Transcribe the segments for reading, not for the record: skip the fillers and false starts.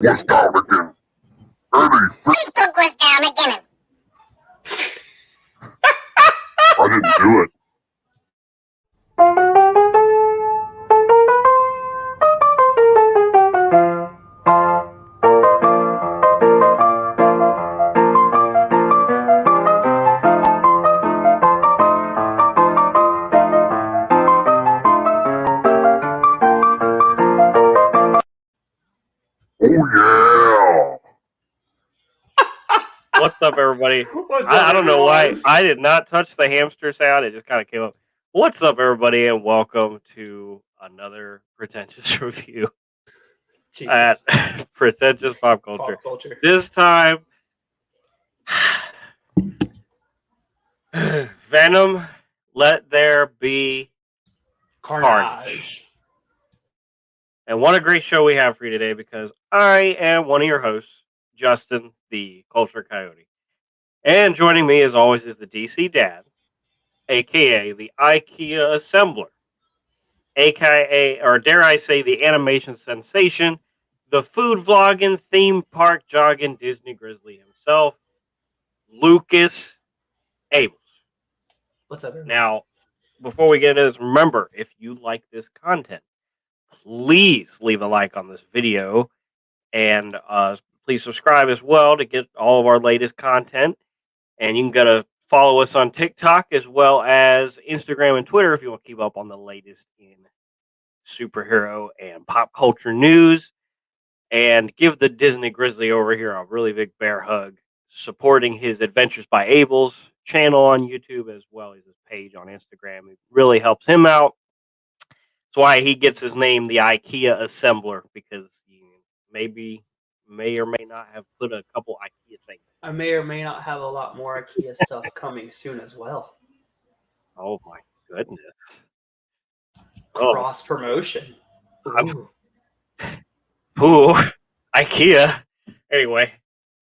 Was down again. Facebook was down again. I didn't do it. Oh yeah! What's up, everybody? What's up, I don't know why everyone? I did not touch the hamster sound. It just kind of came up. What's up, everybody, and welcome to another pretentious review at Jesus. Pretentious Pop Culture. Pop culture. This time, Venom, Let There Be Carnage. And what a great show we have for you today, because I am one of your hosts, Justin, the Culture Coyote. And joining me, as always, is the DC Dad, aka the IKEA Assembler, aka, or dare I say, the animation sensation, the food vlogging, theme park jogging Disney Grizzly himself, Lucas Abels. What's up, everyone? Now, before we get into this, remember, if you like this content, please leave a like on this video, and please subscribe as well to get all of our latest content. And you can go to follow us on TikTok as well as Instagram and Twitter if you want to keep up on the latest in superhero and pop culture news. And give the Disney Grizzly over here a really big bear hug, supporting his Adventures by Abel's channel on YouTube as well as his page on Instagram. It really helps him out. That's why he gets his name, the IKEA Assembler, because he may or may not have put a couple IKEA things. I may or may not have a lot more IKEA stuff coming soon as well. Oh my goodness. Cross promotion. Ooh, IKEA. Anyway,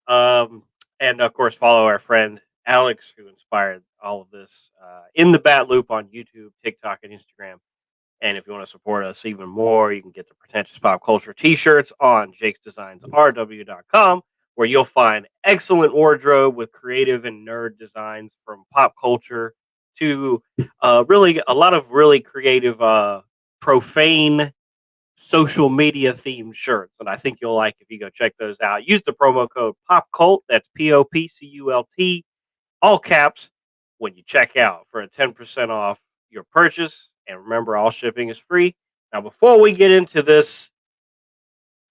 and of course, follow our friend Alex, who inspired all of this, in the Bat Loop on YouTube, TikTok, and Instagram. And if you want to support us even more, you can get the Pretentious Pop Culture t-shirts on jakesdesignsrw.com, where you'll find excellent wardrobe with creative and nerd designs from pop culture to really a lot of really creative, profane social media themed shirts. And I think you'll like if you go check those out. Use the promo code POPCULT, that's POPCULT, all caps, when you check out for a 10% off your purchase. And remember, all shipping is free. Now, before we get into this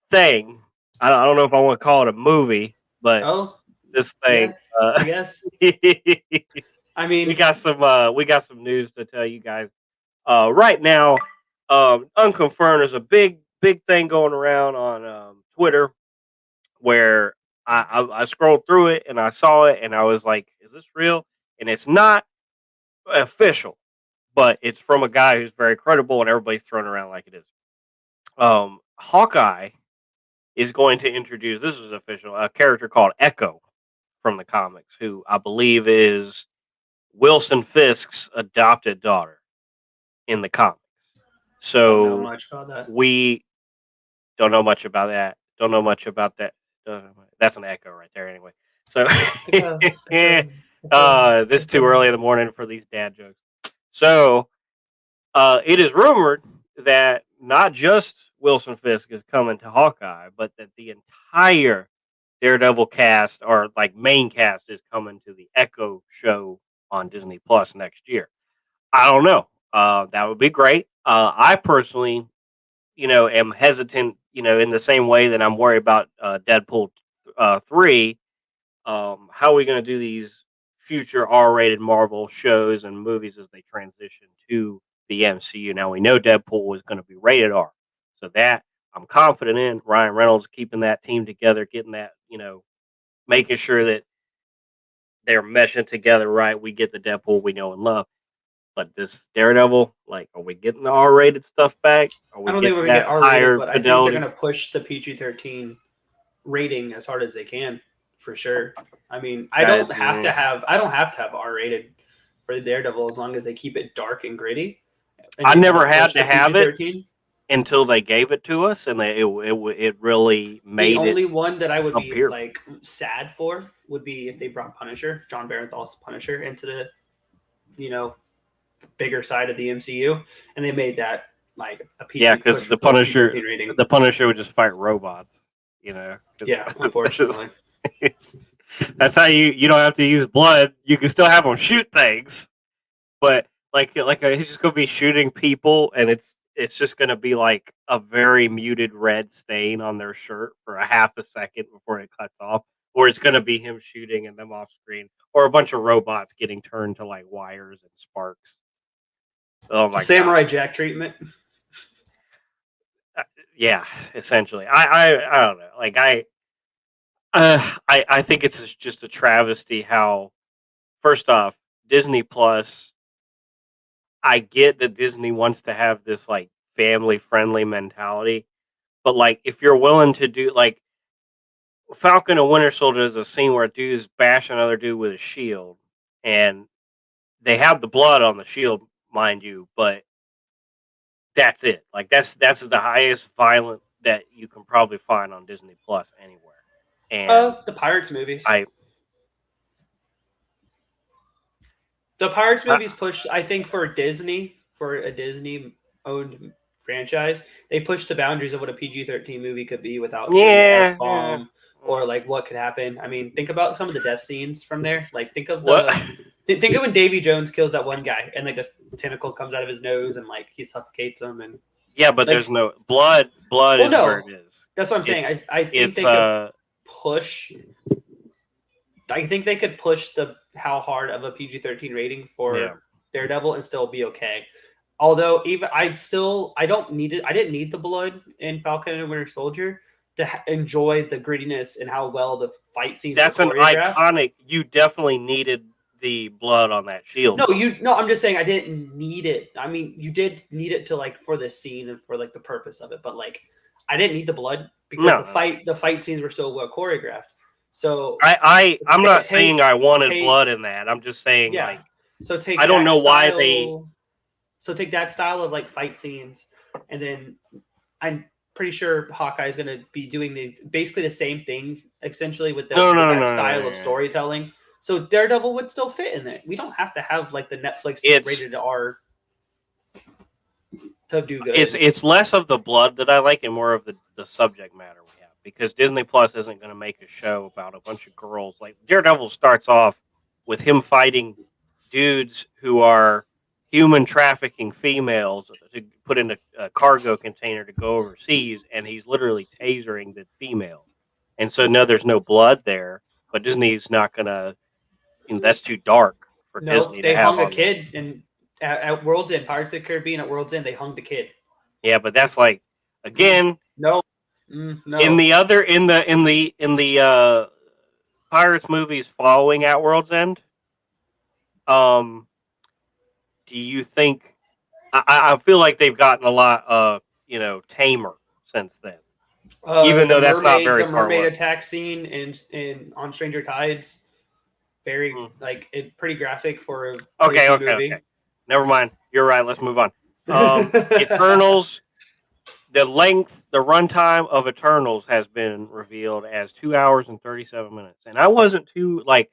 thing, I don't know if I want to call it a movie, but this thing, yeah, I guess. I mean, we got some news to tell you guys. Right now, unconfirmed, there's a big thing going around on Twitter where I scrolled through it and I saw it and I was like, "Is this real?" And it's not official, but it's from a guy who's very credible, and everybody's thrown around like it is. Hawkeye is going to introduce, this is official, a character called Echo from the comics, who I believe is Wilson Fisk's adopted daughter in the comics. So don't know much about that. We don't know much about that. Don't know much about that. That's an echo right there, anyway. So this is too early in the morning for these dad jokes. So it is rumored that not just Wilson Fisk is coming to Hawkeye, but that the entire Daredevil cast, or like main cast, is coming to the Echo show on Disney Plus next year. I don't know. That would be great. I personally, am hesitant, in the same way that I'm worried about Deadpool 3. How are we going to do these future R-rated Marvel shows and movies as they transition to the MCU? Now, we know Deadpool is going to be rated R, so that I'm confident in. Ryan Reynolds keeping that team together, getting that, making sure that they're meshing together right. We get the Deadpool we know and love. But this Daredevil, like, are we getting the R-rated stuff back? I don't think we're going to get R-rated, but I think they're going to push the PG-13 rating as hard as they can, for sure. I mean, I don't have to have R-rated for the Daredevil as long as they keep it dark and gritty. I never had to have it. until they gave it to us, and it really made the only it one that I would be appear. like sad for would be if they brought Punisher, John Barenthal's Punisher, into the bigger side of the MCU, and they made that like a PG. Yeah, because the Punisher would just fight robots. Yeah, unfortunately. That's how you don't have to use blood. You can still have them shoot things, but he's just gonna be shooting people, and it's just gonna be like a very muted red stain on their shirt for a half a second before it cuts off, or it's gonna be him shooting and them off screen, or a bunch of robots getting turned to like wires and sparks. Oh my Samurai God. Jack treatment. Yeah, essentially. I don't know. Like I think it's just a travesty how, first off, Disney Plus. I get that Disney wants to have this like family friendly mentality, but like if you're willing to do like Falcon and Winter Soldier is a scene where a dude's bashing another dude with a shield, and they have the blood on the shield, mind you, but that's it. Like that's the highest violent that you can probably find on Disney Plus anywhere. And the Pirates movies. The Pirates movies push, I think, for a Disney owned franchise, they push the boundaries of what a PG-13 movie could be without the F-bomb or like what could happen. I mean, think about some of the death scenes from there. Like think of think of when Davy Jones kills that one guy and like this tentacle comes out of his nose and like he suffocates him and but like, there's no blood. Blood is where it is. That's what I'm saying. I think they could push. I think they could push how hard of a PG-13 rating for Daredevil and still be okay. Although even I don't need it. I didn't need the blood in Falcon and Winter Soldier to enjoy the grittiness and how well the fight scenes. That's an iconic. You definitely needed the blood on that shield. No, I'm just saying I didn't need it. I mean, you did need it to like for the scene and for like the purpose of it, but like I didn't need the blood because the fight scenes were so well choreographed. So I'm not saying I wanted blood in that. I'm just saying like so take I don't know why they. So take that style of like fight scenes, and then I'm pretty sure Hawkeye is going to be doing basically the same thing essentially with that style of storytelling. So Daredevil would still fit in it. We don't have to have like the Netflix rated R to do good. It's less of the blood that I like and more of the subject matter we have, because Disney Plus isn't going to make a show about a bunch of girls. Like Daredevil starts off with him fighting dudes who are human trafficking females to put in a cargo container to go overseas, and he's literally tasering the female. And so no, there's no blood there, but Disney's not gonna. That's too dark for Disney. They hung a kid at World's End, Pirates of the Caribbean at World's End. They hung the kid. Yeah, but that's like again. No. In the Pirates movies following at World's End, do you think? I feel like they've gotten a lot, tamer since then. Even though that's not very far away. The mermaid attack scene in On Stranger Tides, very pretty graphic for a movie. Okay. Never mind. You're right. Let's move on. Eternals. The runtime of Eternals has been revealed as 2 hours and 37 minutes, and I wasn't too I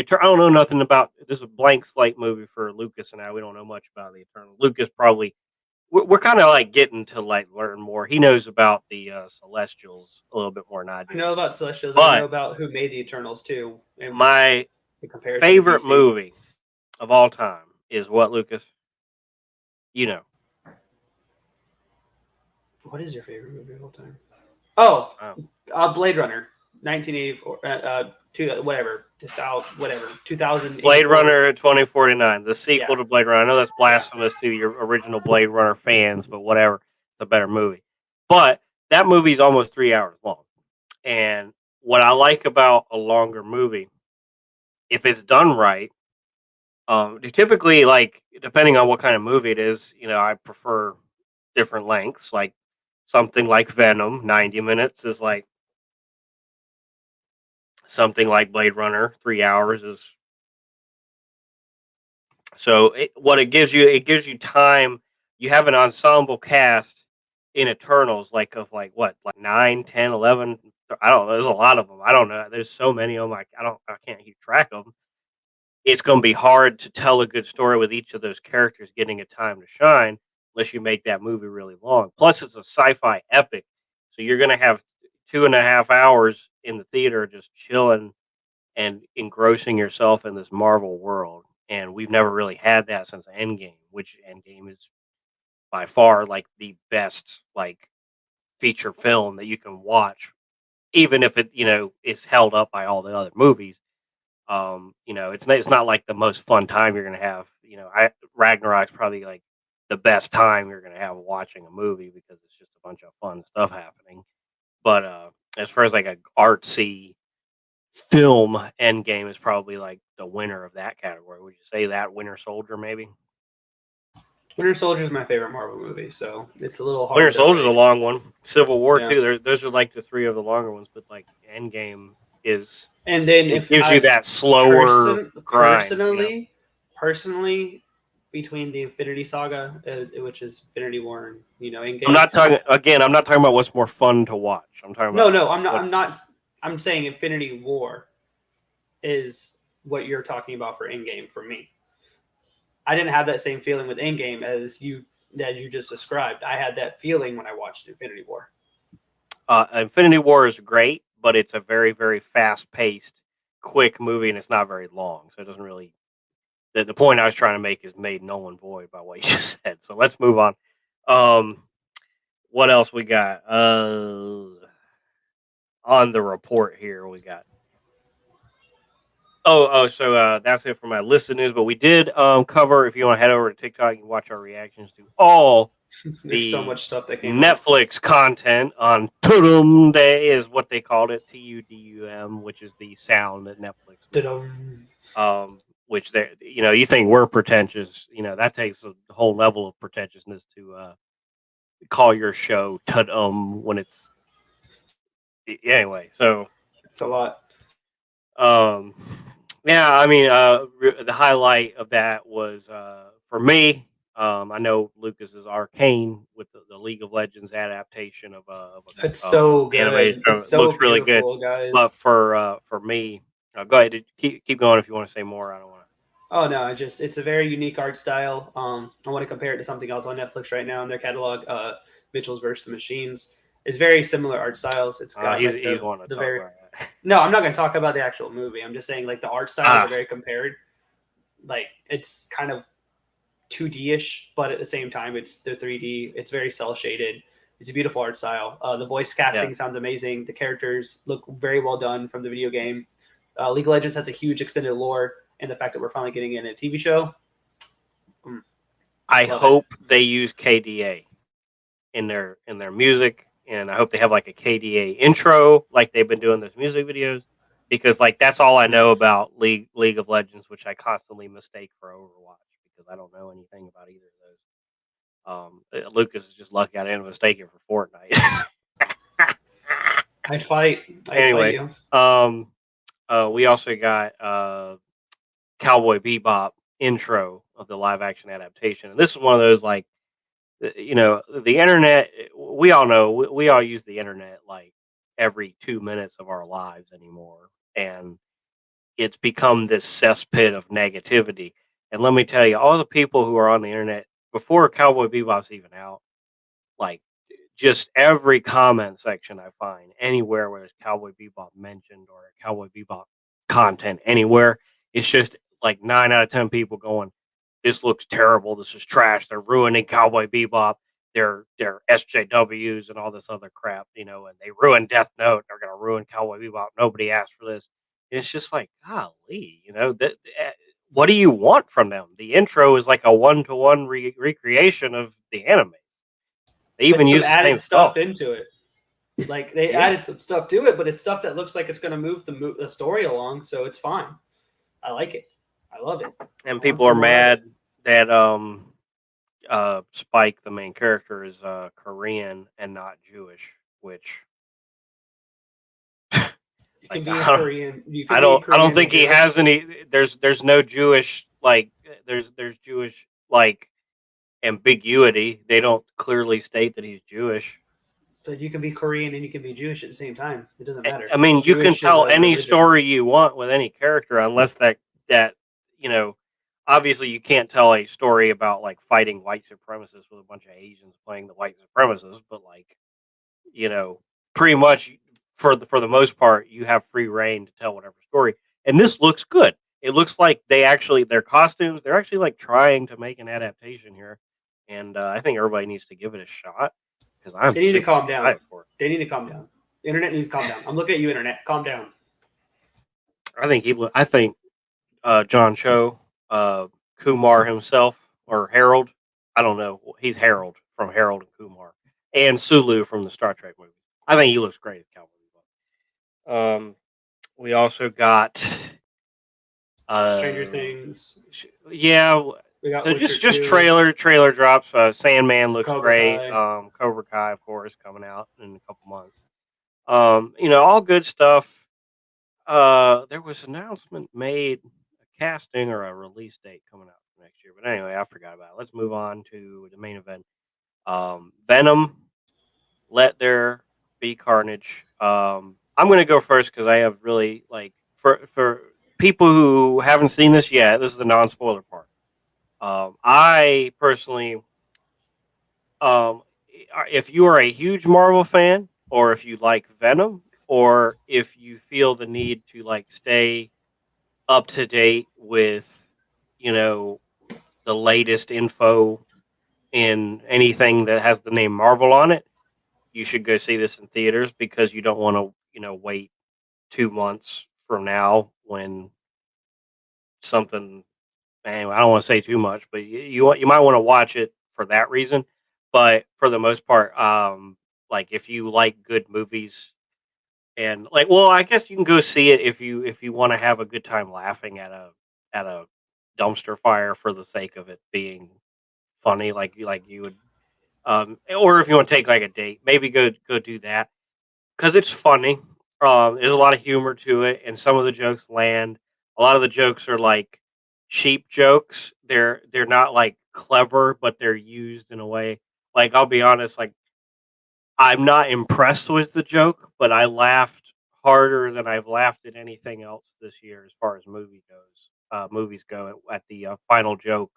don't know nothing about this. Is a blank slate movie for Lucas and I. We don't know much about the Eternals. Lucas probably we're kind of like getting to learn more. He knows about the Celestials a little bit more than I do. I know about Celestials. I know about who made the Eternals too. And my favorite movie of all time is what, Lucas? What is your favorite movie of all time? Oh, Blade Runner, 1984. 2000. Blade Runner 2049, the sequel to Blade Runner. I know that's blasphemous to your original Blade Runner fans, but whatever. It's a better movie. But that movie is almost 3 hours long. And what I like about a longer movie, if it's done right, typically, depending on what kind of movie it is, I prefer different lengths. Like something like Venom, 90 minutes is like. Something like Blade Runner, 3 hours is. So it gives you time. You have an ensemble cast. in Eternals, like what, like 9, 10, 11. I don't know. There's a lot of them. I don't know. There's so many of them. I can't keep track of them. It's going to be hard to tell a good story with each of those characters getting a time to shine unless you make that movie really long. Plus, it's a sci-fi epic, so you're going to have 2.5 hours in the theater just chilling and engrossing yourself in this Marvel world. And we've never really had that since Endgame, which Endgame is by far like the best like feature film that you can watch, even if it is held up by all the other movies. It's not like the most fun time you're gonna have. Ragnarok's probably like the best time you're gonna have watching a movie because it's just a bunch of fun stuff happening. But as far as like a artsy film, Endgame is probably like the winner of that category. Would you say that Winter Soldier maybe? Winter Soldier is my favorite Marvel movie, so it's a little hard. Winter Soldier's a long one. Civil War Yeah. too. Those are like the three of the longer ones, but like Endgame is. And then It gives you that slower grind. Personally, between the Infinity Saga, which is Infinity War, and Endgame. I'm not talking about what's more fun to watch. I'm talking about No, I'm not. I'm not. I'm saying Infinity War is what you're talking about for Endgame for me. I didn't have that same feeling with Endgame as you just described. I had that feeling when I watched Infinity War. Infinity War is great, but it's a very, very fast-paced, quick movie, and it's not very long, so it doesn't really. The point I was trying to make is made null and void by what you just said. So let's move on. What else we got? On the report here, we got. So that's it for my list of news. But we did cover. If you want to head over to TikTok, you can watch our reactions to all There's so much stuff that came Netflix content on Tudum Day is what they called it, TUDUM, which is the sound that Netflix made. Which they, you think we're pretentious, that takes a whole level of pretentiousness to call your show Tudum when it's anyway. So it's a lot. Yeah, I mean, the highlight of that was for me. I know Lucas is Arcane with the League of Legends adaptation of it's so good. It's so looks really good, guys. But for me, go ahead. Keep going if you want to say more. I don't want to. Oh no, it's a very unique art style. I want to compare it to something else on Netflix right now in their catalog. Mitchell's vs. the Machines. It's very similar art styles. It's got he's one to talk about that. No, I'm not going to talk about the actual movie. I'm just saying like the art styles are very compared. Like it's kind of 2D-ish, but at the same time it's the 3D. It's very cel shaded. It's a beautiful art style. The voice casting sounds amazing. The characters look very well done from the video game. League of Legends has a huge extended lore, and the fact that we're finally getting in a TV show. I hope they use KDA in their music. And I hope they have like a KDA intro, like they've been doing those music videos, because like that's all I know about League of Legends, which I constantly mistake for Overwatch because I don't know anything about either of those. Lucas is just lucky I didn't mistake it for Fortnite. I'd fight. Anyway, we also got Cowboy Bebop intro of the live action adaptation, and this is one of those like. The internet, we all know, we all use the internet like every 2 minutes of our lives anymore. And it's become this cesspit of negativity. And let me tell you, all the people who are on the internet before Cowboy Bebop's even out, like just every comment section I find anywhere where there's Cowboy Bebop mentioned or Cowboy Bebop content anywhere, it's just like 9 out of 10 people going, this looks terrible. This is trash. They're ruining Cowboy Bebop. They're SJWs and all this other crap, and they ruined Death Note. They're going to ruin Cowboy Bebop. Nobody asked for this. It's just like, golly, what do you want from them? The intro is like a 1-to-1 recreation of the anime. They even use added stuff into it. Like they added some stuff to it, but it's stuff that looks like it's going to move the story along, so it's fine. I like it. I love it. And people are mad that Spike, the main character, is Korean and not Jewish, which you can be Korean. I don't think he has any. There's no Jewish like there's Jewish like ambiguity. They don't clearly state that he's Jewish. But you can be Korean and you can be Jewish at the same time. It doesn't matter. I mean, you can Jewish is tell a any religion. story you want with any character, unless that obviously you can't tell a story about like fighting white supremacists with a bunch of Asians playing the white supremacists, but like pretty much for the most part, you have free reign to tell whatever story. And this looks good. It looks like their costumes, they're actually like trying to make an adaptation here, and I think everybody needs to give it a shot because They need to calm down. For it. They need to calm down. The internet needs to calm down. I'm looking at you, internet. Calm down. I think John Cho, Kumar himself, or Harold. I don't know. He's Harold from Harold and Kumar, and Sulu from the Star Trek movie. I think he looks great as Cowboy. We also got Stranger Things. Yeah, We got so Witcher just 2, trailer drops. Sandman looks Cobra great. Kai. Cobra Kai, of course, coming out in a couple months. All good stuff. There was an announcement made, a casting or a release date coming out for next year. But anyway, I forgot about it. Let's move on to the main event. Venom, Let There Be Carnage. I'm going to go first because I have really for people who haven't seen this yet. This is the non-spoiler part. I personally, if you are a huge Marvel fan, or if you like Venom, or if you feel the need to like stay up to date with, you know, the latest info in anything that has the name Marvel on it, you should go see this in theaters because you don't want to, wait 2 months from now when something. Anyway, I don't want to say too much, but you might want to watch it for that reason. But for the most part, like if you like good movies and like, well, I guess you can go see it if you want to have a good time laughing at a dumpster fire for the sake of it being funny, like you would, or if you want to take like a date, maybe go do that because it's funny. There's a lot of humor to it, and some of the jokes land. A lot of the jokes are like cheap jokes. They're not like clever, but they're used in a way. Like I'll be honest, like I'm not impressed with the joke, but I laughed harder than I've laughed at anything else this year as far as movies go at the final joke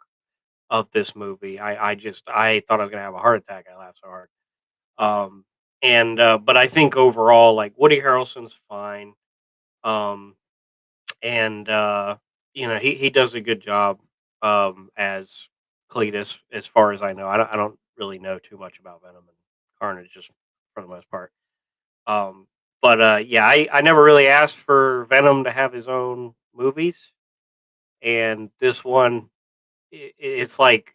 of this movie. I thought I was gonna have a heart attack. I laughed so hard. Um, but I think overall, like Woody Harrelson's fine. Um, and he does a good job as Cletus, as far as I know. I don't really know too much about Venom and Carnage, just for the most part. Um, but yeah, I never really asked for Venom to have his own movies, and this one, it's like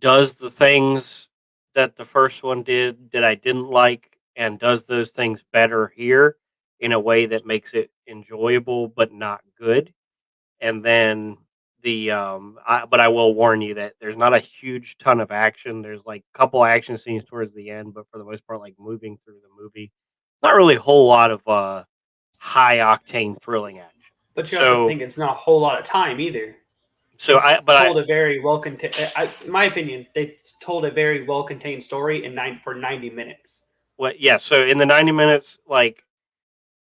does the things that the first one did that I didn't like, and does those things better here in a way that makes it enjoyable but not good. And then but I will warn you that there's not a huge ton of action. There's like a couple action scenes towards the end, but for the most part, like moving through the movie, not really a whole lot of high octane thrilling action. But you also think it's not a whole lot of time either. So told a very well contained. In my opinion, they told a very well contained story for 90 minutes. Well, yeah. So in the 90 minutes, like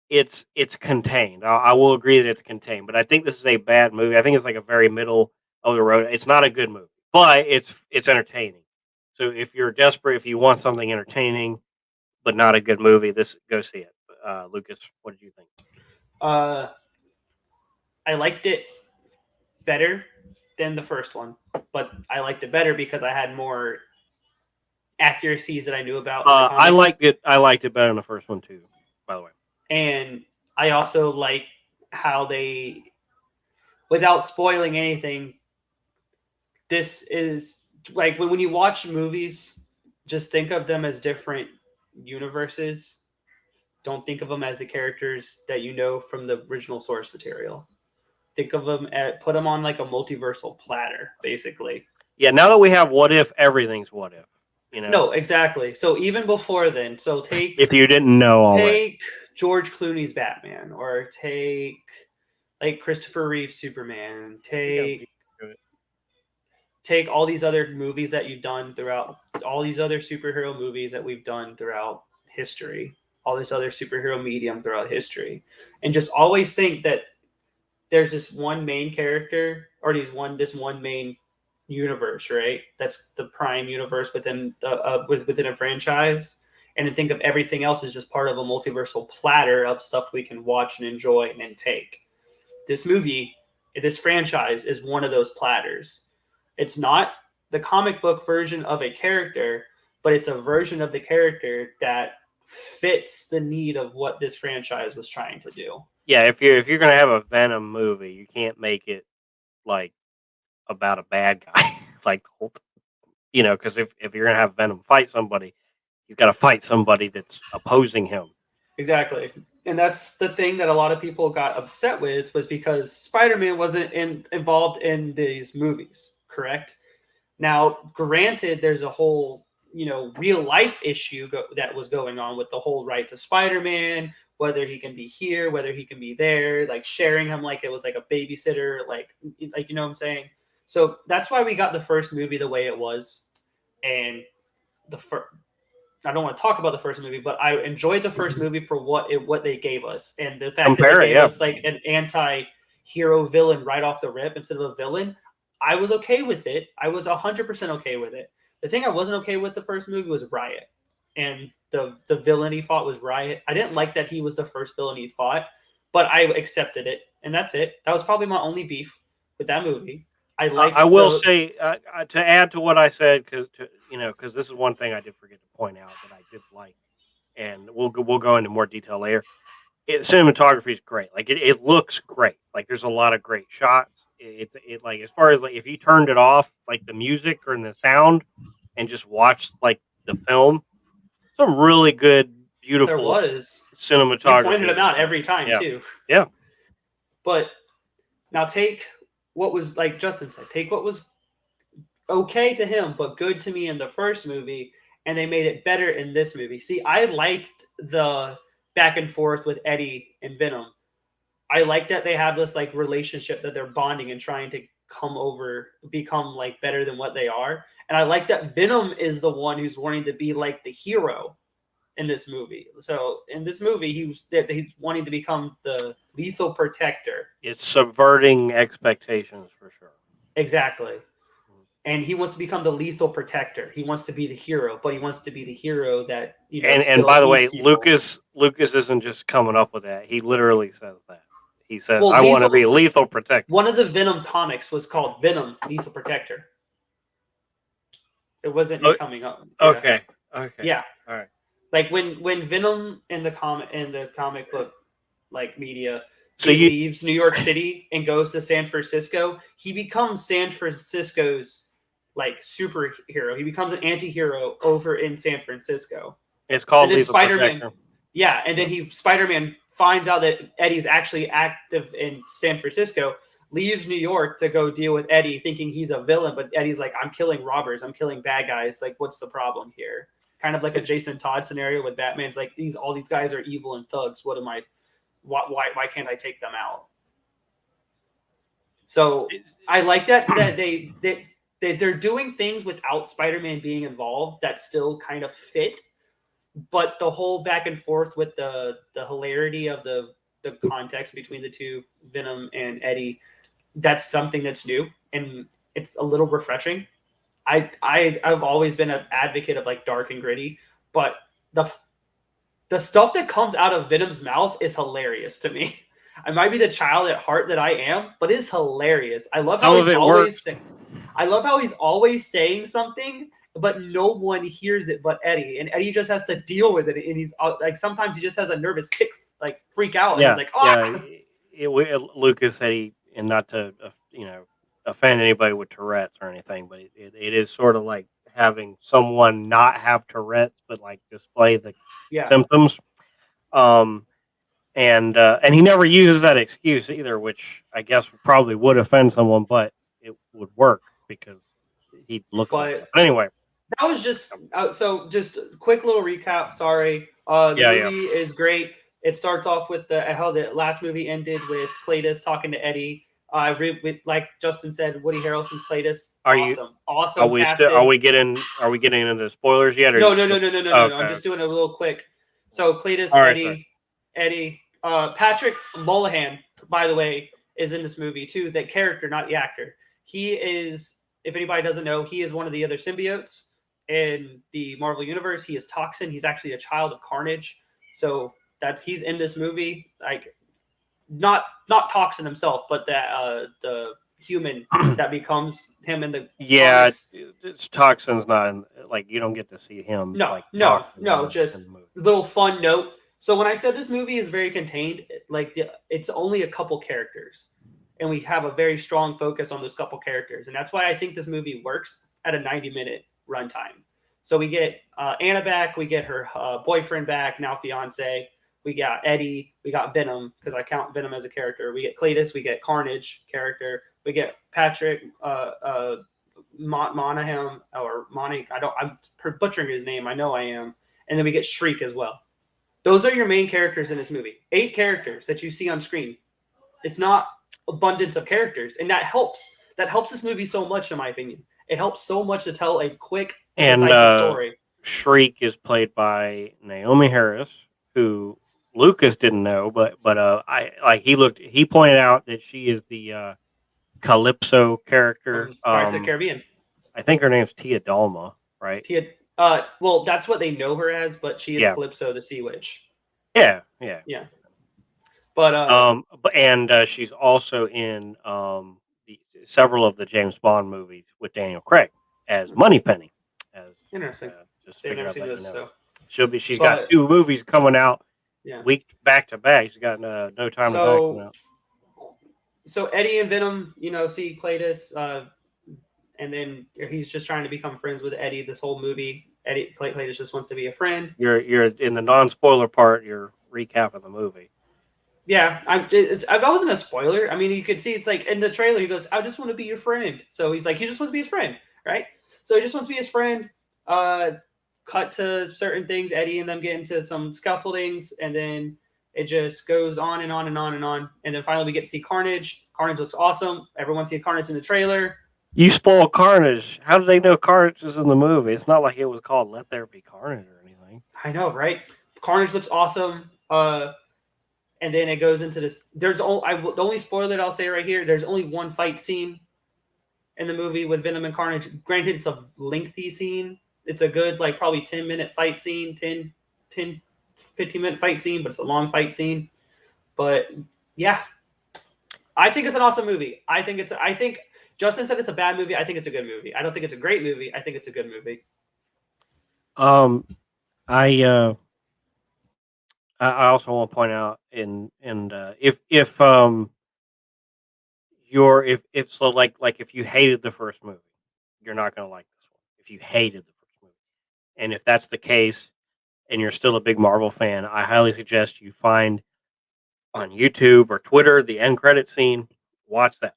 it's contained. I will agree that it's contained, but I think this is a bad movie. I think it's like a very middle of the road. It's not a good movie, but it's entertaining. So if you're desperate, if you want something entertaining but not a good movie, go see it. Lucas, what did you think? I liked it better than the first one, but I liked it better because I had more accuracies that I knew about. I liked it. I liked it better than the first one too, by the way. And I also like how they, without spoiling anything, this is like when you watch movies, just think of them as different universes. Don't think of them as the characters that you know from the original source material. Think of them put them on like a multiversal platter, basically. Yeah, now that we have What If, everything's What If. No, exactly. So even before then, take if you didn't know already, take George Clooney's Batman, or take like Christopher Reeve's Superman. Take take all these other movies that you've done throughout, all these other superhero movies that we've done throughout history, all this other superhero medium throughout history, and just always think that there's this one main character or this one main universe, right? That's the prime universe within within a franchise, and to think of everything else as just part of a multiversal platter of stuff we can watch and enjoy and take. This franchise is one of those platters. It's not the comic book version of a character, but it's a version of the character that fits the need of what this franchise was trying to do. Yeah, if you're gonna have a Venom movie, you can't make it like about a bad guy, like because if you're gonna have Venom fight somebody, he's got to fight somebody that's opposing him. Exactly. And that's the thing that a lot of people got upset with, was because Spider-Man wasn't involved in these movies, correct? Now, granted, there's a whole, real life issue that was going on with the whole rights of Spider-Man, whether he can be here, whether he can be there, like sharing him like it was like a babysitter, like you know what I'm saying? So that's why we got the first movie the way it was. And I don't want to talk about the first movie, but I enjoyed the first movie for what they gave us, and the fact that they gave us like an anti-hero villain right off the rip instead of a villain. I was okay with it. I was 100% okay with it. The thing I wasn't okay with the first movie was Riot, and the villain he fought was Riot. I didn't like that he was the first villain he fought, but I accepted it, and that's it. That was probably my only beef with that movie. I will say to add to what I said, because this is one thing I did forget to point out that I did like, and we'll go into more detail later. Cinematography is great. Like it looks great. Like there's a lot of great shots. It like, as far as like if you turned it off, like the music or the sound, and just watched like the film, some really good, beautiful. There was cinematography. You pointed them out every time too. Yeah. But now take what was, like Justin said, take what was okay to him but good to me in the first movie, and they made it better in this movie. See, I liked the back and forth with Eddie and Venom. I like that they have this like relationship that they're bonding and trying to become like better than what they are. And I like that Venom is the one who's wanting to be like the hero in this movie. So in this movie, he's wanting to become the lethal protector. It's subverting expectations for sure. Exactly. And he wants to become the lethal protector. He wants to be the hero, but he wants to be the hero that, and by the way, Lucas isn't just coming up with that. He literally says that. He says, I want to be a lethal protector. One of the Venom comics was called Venom, Lethal Protector. It wasn't coming up. Yeah. Okay. Yeah. All right. Like when Venom in the comic book like media, he leaves New York City and goes to San Francisco, he becomes San Francisco's like superhero. He becomes an anti-hero over in San Francisco. It's called Lethal Protector. Yeah, and then Spider-Man finds out that Eddie's actually active in San Francisco, leaves New York to go deal with Eddie, thinking he's a villain, but Eddie's like, I'm killing robbers, I'm killing bad guys. Like, what's the problem here? Kind of like a Jason Todd scenario with Batman's like, all these guys are evil and thugs. What am I? Why can't I take them out? So I like that they're doing things without Spider-Man being involved that still kind of fit. But the whole back and forth with the hilarity of the context between the two, Venom and Eddie, that's something that's new, and it's a little refreshing. I've always been an advocate of like dark and gritty, but the stuff that comes out of Venom's mouth is hilarious to me. I might be the child at heart that I am, but it's hilarious. I love how he's always saying something, but no one hears it but Eddie, and Eddie just has to deal with it. And he's like, sometimes he just has a nervous freak out. And he's like, oh. Yeah. Lucas said and not to offend anybody with Tourette's or anything, but it is sort of like having someone not have Tourette's but like display the symptoms. And he never uses that excuse either, which I guess probably would offend someone, but it would work because he looks like it. But anyway. That was just so. Just a quick little recap. Sorry, the movie is great. It starts off with how the last movie ended with Cletus talking to Eddie. Like Justin said, Woody Harrelson's Cletus. Are you? Awesome Are we casting. still? Are we getting into spoilers yet? Or No. Okay. I'm just doing it a little quick. So Cletus, All right, Eddie, Patrick Mullihan, by the way, is in this movie too. The character, not the actor. He is, if anybody doesn't know, he is one of the other symbiotes in the Marvel Universe. He is Toxin. He's actually a child of Carnage. So that he's in this movie, like not Toxin himself, but the human that becomes him in the comics. It's Toxin's not in, like you don't get to see him. Just a little fun note. So when I said this movie is very contained, like it's only a couple characters, and we have a very strong focus on those couple characters, and that's why I think this movie works at a 90-minute runtime. So we get Anna back, we get her boyfriend back, now fiance. We got Eddie, we got Venom, because I count Venom as a character. We get Cletus, we get Carnage character, we get Patrick Monahan or Monique. I'm butchering his name. I know I am. And then we get Shriek as well. Those are your main characters in this movie. 8 characters that you see on screen. It's not abundance of characters, and that helps. That helps this movie so much, in my opinion. It helps so much to tell a quick, decisive story. Shriek is played by Naomi Harris, who Lucas didn't know, but he pointed out that she is the Calypso character from Pirates of the Caribbean. I think her name's Tia Dalma, right? Well, that's what they know her as, but she is Calypso, the Sea Witch. Yeah. But she's also in several of the James Bond movies with Daniel Craig as Moneypenny. Interesting. She's got 2 movies coming out. Week back to back. She's got no time to back coming out. So Eddie and Venom, see Cletus, and then he's just trying to become friends with Eddie this whole movie. Cletus just wants to be a friend. You're in the non-spoiler part. You're recapping the movie. Yeah, I wasn't a spoiler. I mean, you could see it's like in the trailer. He goes, "I just want to be your friend." So he's like, he just wants to be his friend, right? So he just wants to be his friend. Cut to certain things. Eddie and them get into some scufflings, and then it just goes on and on and on and on. And then finally we get to see Carnage. Carnage looks awesome. Everyone sees Carnage in the trailer. You spoiled Carnage. How do they know Carnage is in the movie? It's not like it was called Let There Be Carnage or anything. I know, right? Carnage looks awesome. And then it goes into this. The only spoiler that I'll say right here, there's only one fight scene in the movie with Venom and Carnage. Granted, it's a lengthy scene. It's a good, probably 10-minute fight scene, 15-minute fight scene, but it's a long fight scene. But yeah, I think it's an awesome movie. I think Justin said it's a bad movie. I think it's a good movie. I don't think it's a great movie. I think it's a good movie. I also want to point out if you hated the first movie, you're not going to like this one. If you hated the first movie, and if that's the case, and you're still a big Marvel fan, I highly suggest you find on YouTube or Twitter the end credit scene. Watch that,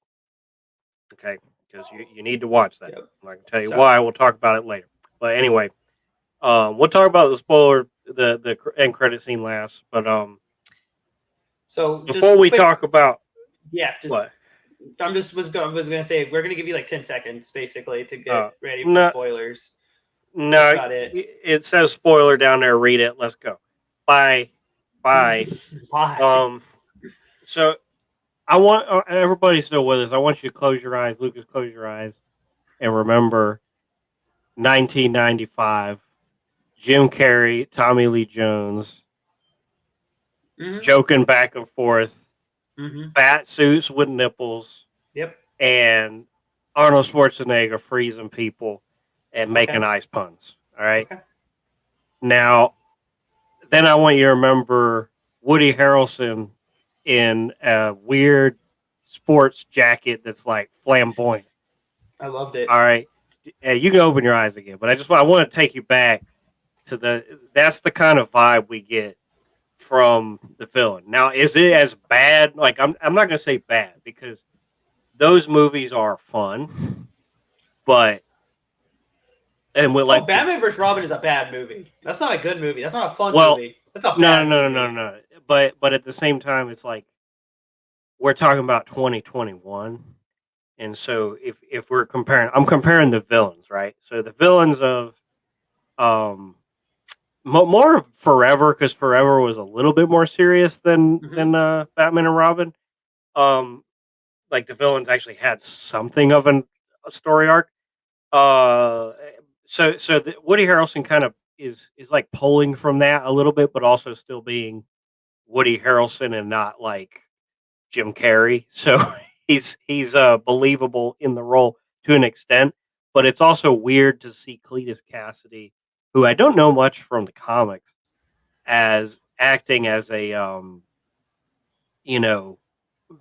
okay? Because you need to watch that. Yep. I can tell you why. We'll talk about it later. But anyway, we'll talk about the spoiler, the end credit scene last. But so before we talk about what? I was gonna say we're gonna give you 10 seconds basically to get ready for spoilers. No, it says spoiler down there. Read it. Let's go. Bye. Bye. So I want everybody's still with us. I want you to close your eyes, Lucas. Close your eyes, and remember 1995. Jim Carrey, Tommy Lee Jones, joking back and forth, fat suits with nipples. Yep. And Arnold Schwarzenegger freezing people and making ice puns. All right. Okay. Now, then I want you to remember Woody Harrelson in a weird sports jacket that's flamboyant. I loved it. All right. You can open your eyes again, but I want to take you back to that's the kind of vibe we get from the villain. Now, is it as bad? I'm not going to say bad because those movies are fun, but Batman vs. Robin is a bad movie. That's not a good movie. That's not a fun movie. That's a bad movie. No. But at the same time, it's we're talking about 2021, and so if we're comparing, I'm comparing the villains, right? So the villains of um more of Forever, because Forever was a little bit more serious than Batman and Robin. Um, like the villains actually had something of a story arc. Uh, so Woody Harrelson kind of is like pulling from that a little bit, but also still being Woody Harrelson and not like Jim Carrey. So he's believable in the role to an extent, but it's also weird to see Cletus Cassidy, who I don't know much from the comics, as acting as a you know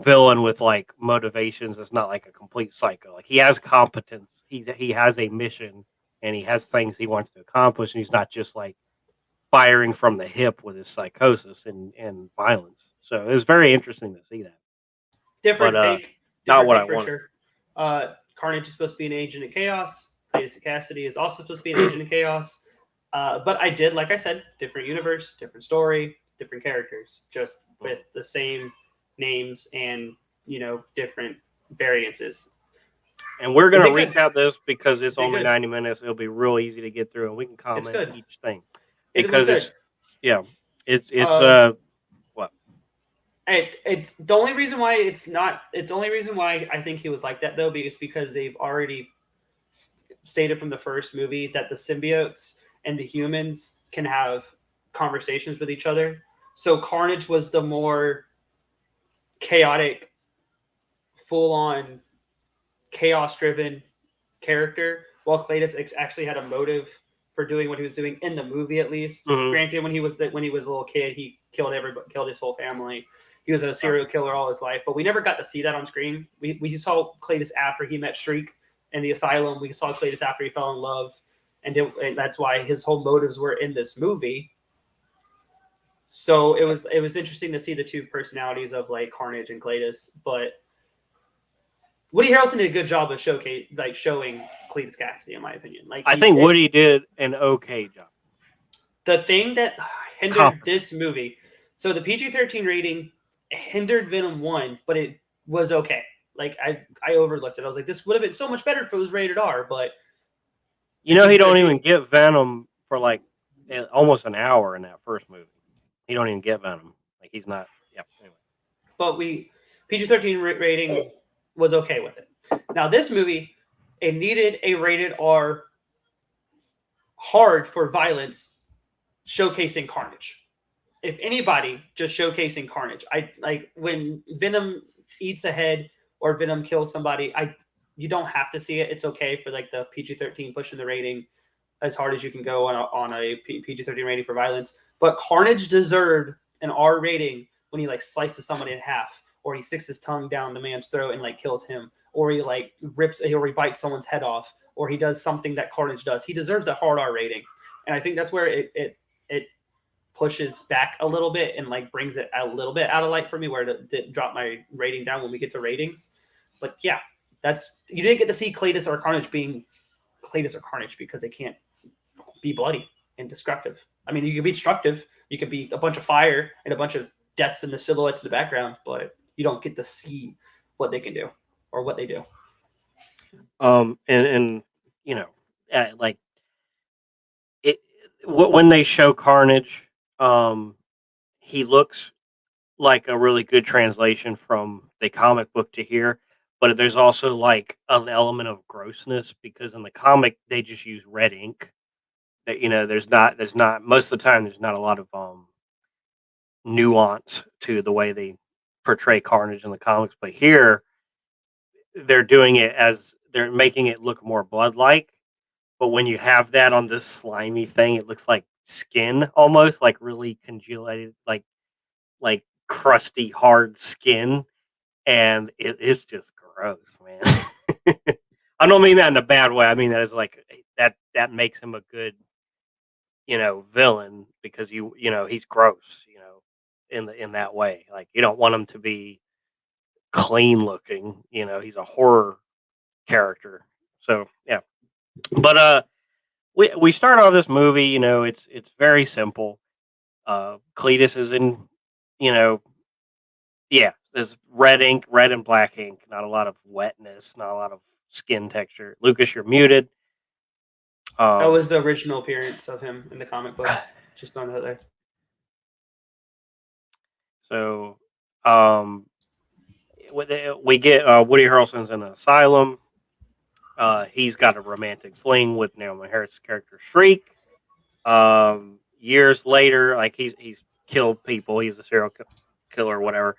villain with like motivations. It's not like a complete psycho. Like he has competence. He has a mission and he has things he wants to accomplish, and he's not just like firing from the hip with his psychosis and violence. So it was very interesting to see that. Different But take. not Different what take I for wanted. sure. Carnage is supposed to be an agent of chaos. Cletus Cassidy is also supposed to be an agent of chaos. But I did, like I said, different universe, different story, different characters, just with the same names and different variances. And we're They gonna did good. recap this because it's They only good. 90 minutes. It'll be real easy to get through, and we can It's comment good. each thing It was because good. it's what It's the only reason why it's not. It's the only reason why I think he was like that though, because they've already stated from the first movie that the symbiotes and the humans can have conversations with each other. So Carnage was the more chaotic, full-on, chaos-driven character, while Cletus actually had a motive for doing what he was doing in the movie, at least. Mhm. Granted, when he was a little kid, he killed everybody, killed his whole family. He was a serial killer all his life, but we never got to see that on screen. We saw Cletus after he met Shriek in the asylum. We saw Cletus after he fell in love, and that's why his whole motives were in this movie. So it was interesting to see the two personalities of like Carnage and Cletus, but Woody Harrelson did a good job of showing Cletus Cassidy, in my opinion. Like I think Woody did an okay job. The thing that hindered this movie, so the PG-13 rating hindered Venom 1, but it was okay. Like I overlooked it. I was like, this would have been so much better if it was rated R, but he don't even get Venom for like almost an hour in that first movie. He don't even get Venom. Like he's not. Yeah. Anyway. But PG-13 rating was okay with it. Now this movie, it needed a rated R, hard for violence, showcasing Carnage. If anybody, just showcasing Carnage. I like when Venom eats a head or Venom kills somebody. You don't have to see it. It's okay for like the PG-13 pushing the rating as hard as you can go on a PG-13 rating for violence. But Carnage deserved an R rating when he like slices somebody in half, or he sticks his tongue down the man's throat and like kills him, or he like or he bites someone's head off, or he does something that Carnage does. He deserves a hard R rating, and I think that's where it pushes back a little bit and like brings it a little bit out of light for me, where it dropped my rating down when we get to ratings. But yeah, you didn't get to see Cletus or Carnage being Cletus or Carnage because they can't be bloody and destructive. I mean, you can be destructive, you could be a bunch of fire and a bunch of deaths in the silhouettes in the background, but you don't get to see what they can do or what they do. And like it when they show Carnage, he looks like a really good translation from the comic book to here, but there's also like an element of grossness because in the comic they just use red ink. That there's not most of the time there's not a lot of nuance to the way they portray Carnage in the comics, but here they're doing it as they're making it look more blood-like. But when you have that on this slimy thing, it looks like skin almost, like really congealated, like crusty, hard skin, and it's just gross, man. I don't mean that in a bad way. I mean that as like that makes him a good, villain because he's gross, in that way. Like you don't want him to be clean looking. He's a horror character. So yeah, but we start off this movie. It's very simple. Cletus is in, you know, Yeah, there's red ink, red and black ink. Not a lot of wetness, not a lot of skin texture. Lucas, you're muted. That was the original appearance of him in the comic books. Just on that there. So, we get Woody Harrelson's in an asylum. He's got a romantic fling with Naomi Harris' character Shriek. Years later, like he's killed people. He's a serial killer or whatever.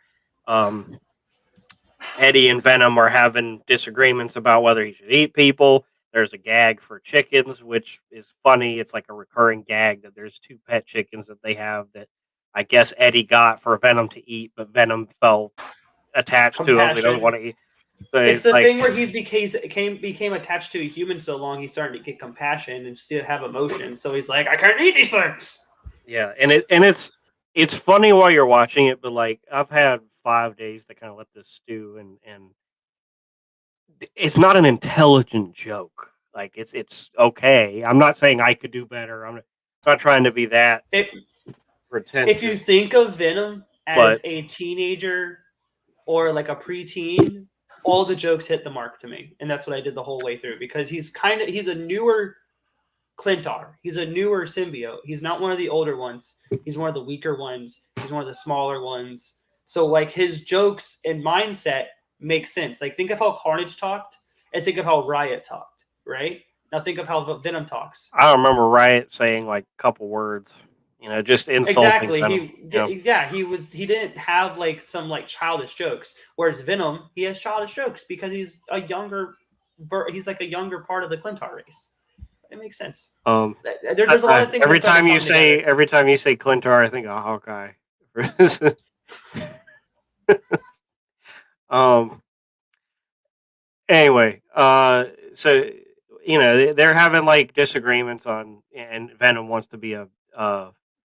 Eddie and Venom are having disagreements about whether he should eat people. There's a gag for chickens, which is funny. It's like a recurring gag that there's 2 pet chickens that they have that I guess Eddie got for Venom to eat, but Venom felt attached to him. He doesn't want to eat. So It's the like, thing where he became attached to a human so long he's starting to get compassion and still have emotion. So he's like, I can't eat these things. Yeah, and it's funny while you're watching it, but like I've had 5 days to kind of let this stew, and it's not an intelligent joke. Like it's okay. I'm not saying I could do better. I'm not trying to be that pretentious. If you think of Venom as a teenager or like a preteen, all the jokes hit the mark to me, and that's what I did the whole way through because he's a newer Clintar. He's a newer symbiote. He's not one of the older ones. He's one of the weaker ones. He's one of the smaller ones. So like his jokes and mindset make sense. Like think of how Carnage talked and think of how Riot talked, right? Now think of how Venom talks. I don't remember Riot saying like a couple words, just insulting. Exactly. Venom. He didn't have like some like childish jokes. Whereas Venom, he has childish jokes because he's like a younger part of the Clintar race. It makes sense. There's a lot of things. Every time you say Clintar, I think of Hawkeye. Anyway, so they're having like disagreements on, and Venom wants to be a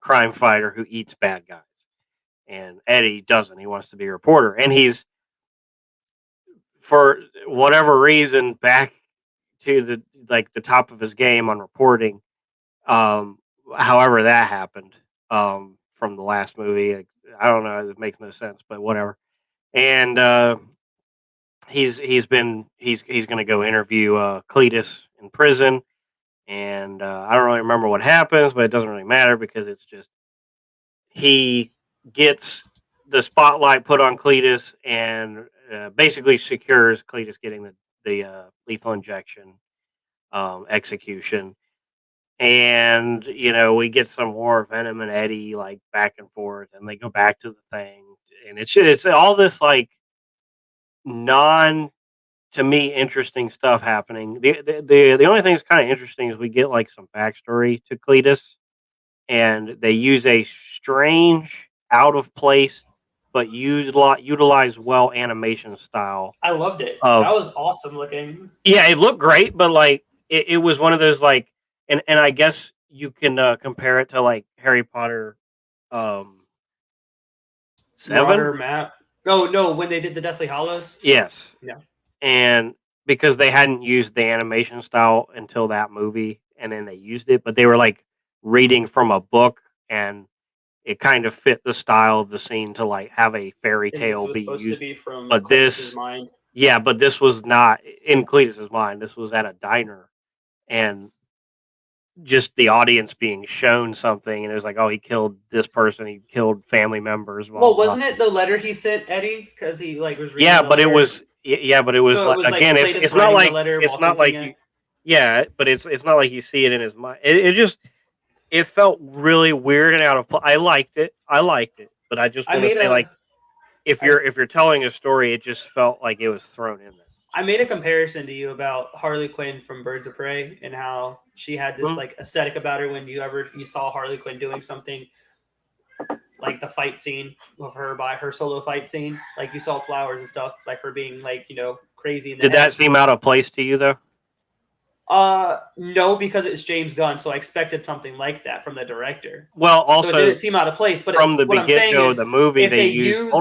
crime fighter who eats bad guys, and Eddie doesn't. He wants to be a reporter, and he's for whatever reason back to the top of his game on reporting. However that happened from the last movie, I don't know. It makes no sense, but whatever. And he's going to go interview Cletus in prison, and I don't really remember what happens, but it doesn't really matter because it's just he gets the spotlight put on Cletus and basically secures Cletus getting the lethal injection execution. And we get some more Venom and Eddie like back and forth, and they go back to the thing, and it's all this like to me interesting stuff happening. The only thing that's kind of interesting is we get like some backstory to Cletus, and they use a strange, out of place, but utilize well animation style. I loved it. That was awesome looking. Yeah, it looked great, but like it was one of those like. And I guess you can compare it to like Harry Potter 7 map. No, when they did the Deathly Hallows. Yes. Yeah. And because they hadn't used the animation style until that movie, and then they used it, but they were like reading from a book, and it kind of fit the style of the scene to like have a fairy tale be supposed used. To be from but Cletus's mind. Yeah, but this was not in Cletus's mind. This was at a diner, and just the audience being shown something, and it was like, oh, he killed this person, he killed family members. Well, wasn't it the letter he sent Eddie because he like was reading? Yeah, but it was so like, again, it's not like you, yeah, but it's not like you see it in his mind. It felt really weird and out of place. I liked it, but I just want to say like if you're telling a story, it just felt like it was thrown in there. I made a comparison to you about Harley Quinn from Birds of Prey and how she had this like aesthetic about her when you saw Harley Quinn doing something like the fight scene of her by her solo fight scene. Like you saw flowers and stuff, like her being like, crazy. Did that seem out of place to you though? No, because it's James Gunn, so I expected something like that from the director. Well, also so it didn't seem out of place, but from the beginning of the movie, they used a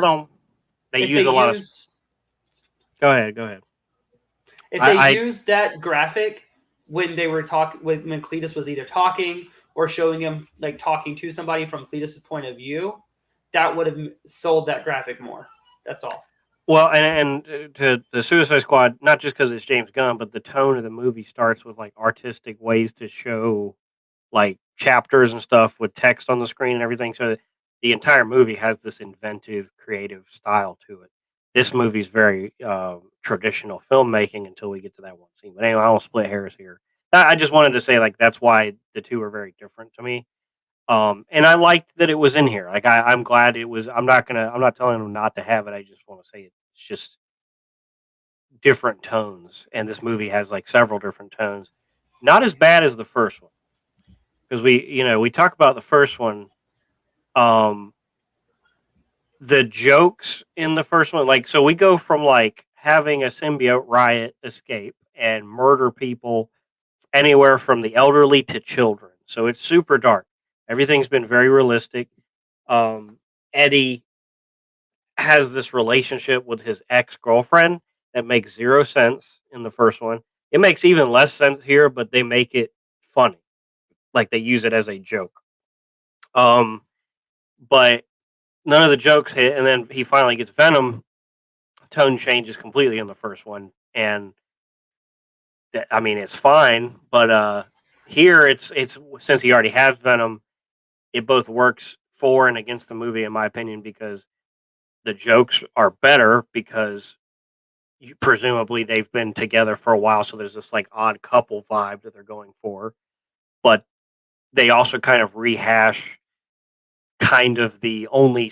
lot of. Go ahead. If they used that graphic when they were when Cletus was either talking or showing him like talking to somebody from Cletus's point of view, that would have sold that graphic more. That's all. Well, and to the Suicide Squad, not just because it's James Gunn, but the tone of the movie starts with like artistic ways to show like chapters and stuff with text on the screen and everything. So the entire movie has this inventive, creative style to it. This movie's very traditional filmmaking until we get to that one scene. But anyway, I won't split hairs here. I just wanted to say like that's why the two are very different to me. And I liked that it was in here. Like I'm glad it was. I'm not telling them not to have it. I just want to say it's just different tones, and this movie has like several different tones. Not as bad as the first one, because we talk about the first one. Um, the jokes in the first one, like, so we go from like having a symbiote riot escape and murder people anywhere from the elderly to children. So it's super dark. Everything's been very realistic. Eddie has this relationship with his ex-girlfriend that makes zero sense in the first one. It makes even less sense here, but they make it funny. Like they use it as a joke. But none of the jokes hit, and then he finally gets Venom. Tone changes completely in the first one, and I mean it's fine, but here it's since he already has Venom, it both works for and against the movie in my opinion because the jokes are better because presumably they've been together for a while, so there's this like odd couple vibe that they're going for, but they also kind of rehash kind of the only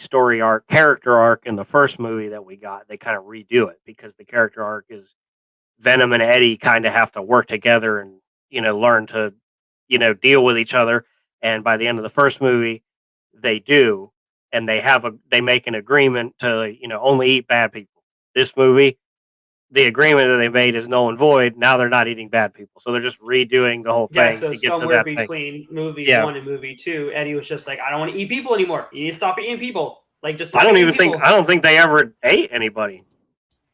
character arc in the first movie that we got. They kind of redo it because the character arc is Venom and Eddie kind of have to work together and learn to deal with each other. And by the end of the first movie, they do, and they make an agreement to only eat bad people. This movie, the agreement that they made is null and void. Now they're not eating bad people, so they're just redoing the whole thing. Yeah, so to get somewhere to that between movie 1 and movie 2, Eddie was just like, I don't want to eat people anymore. You need to stop eating people. Like, just stop I people. don't think they ever ate anybody,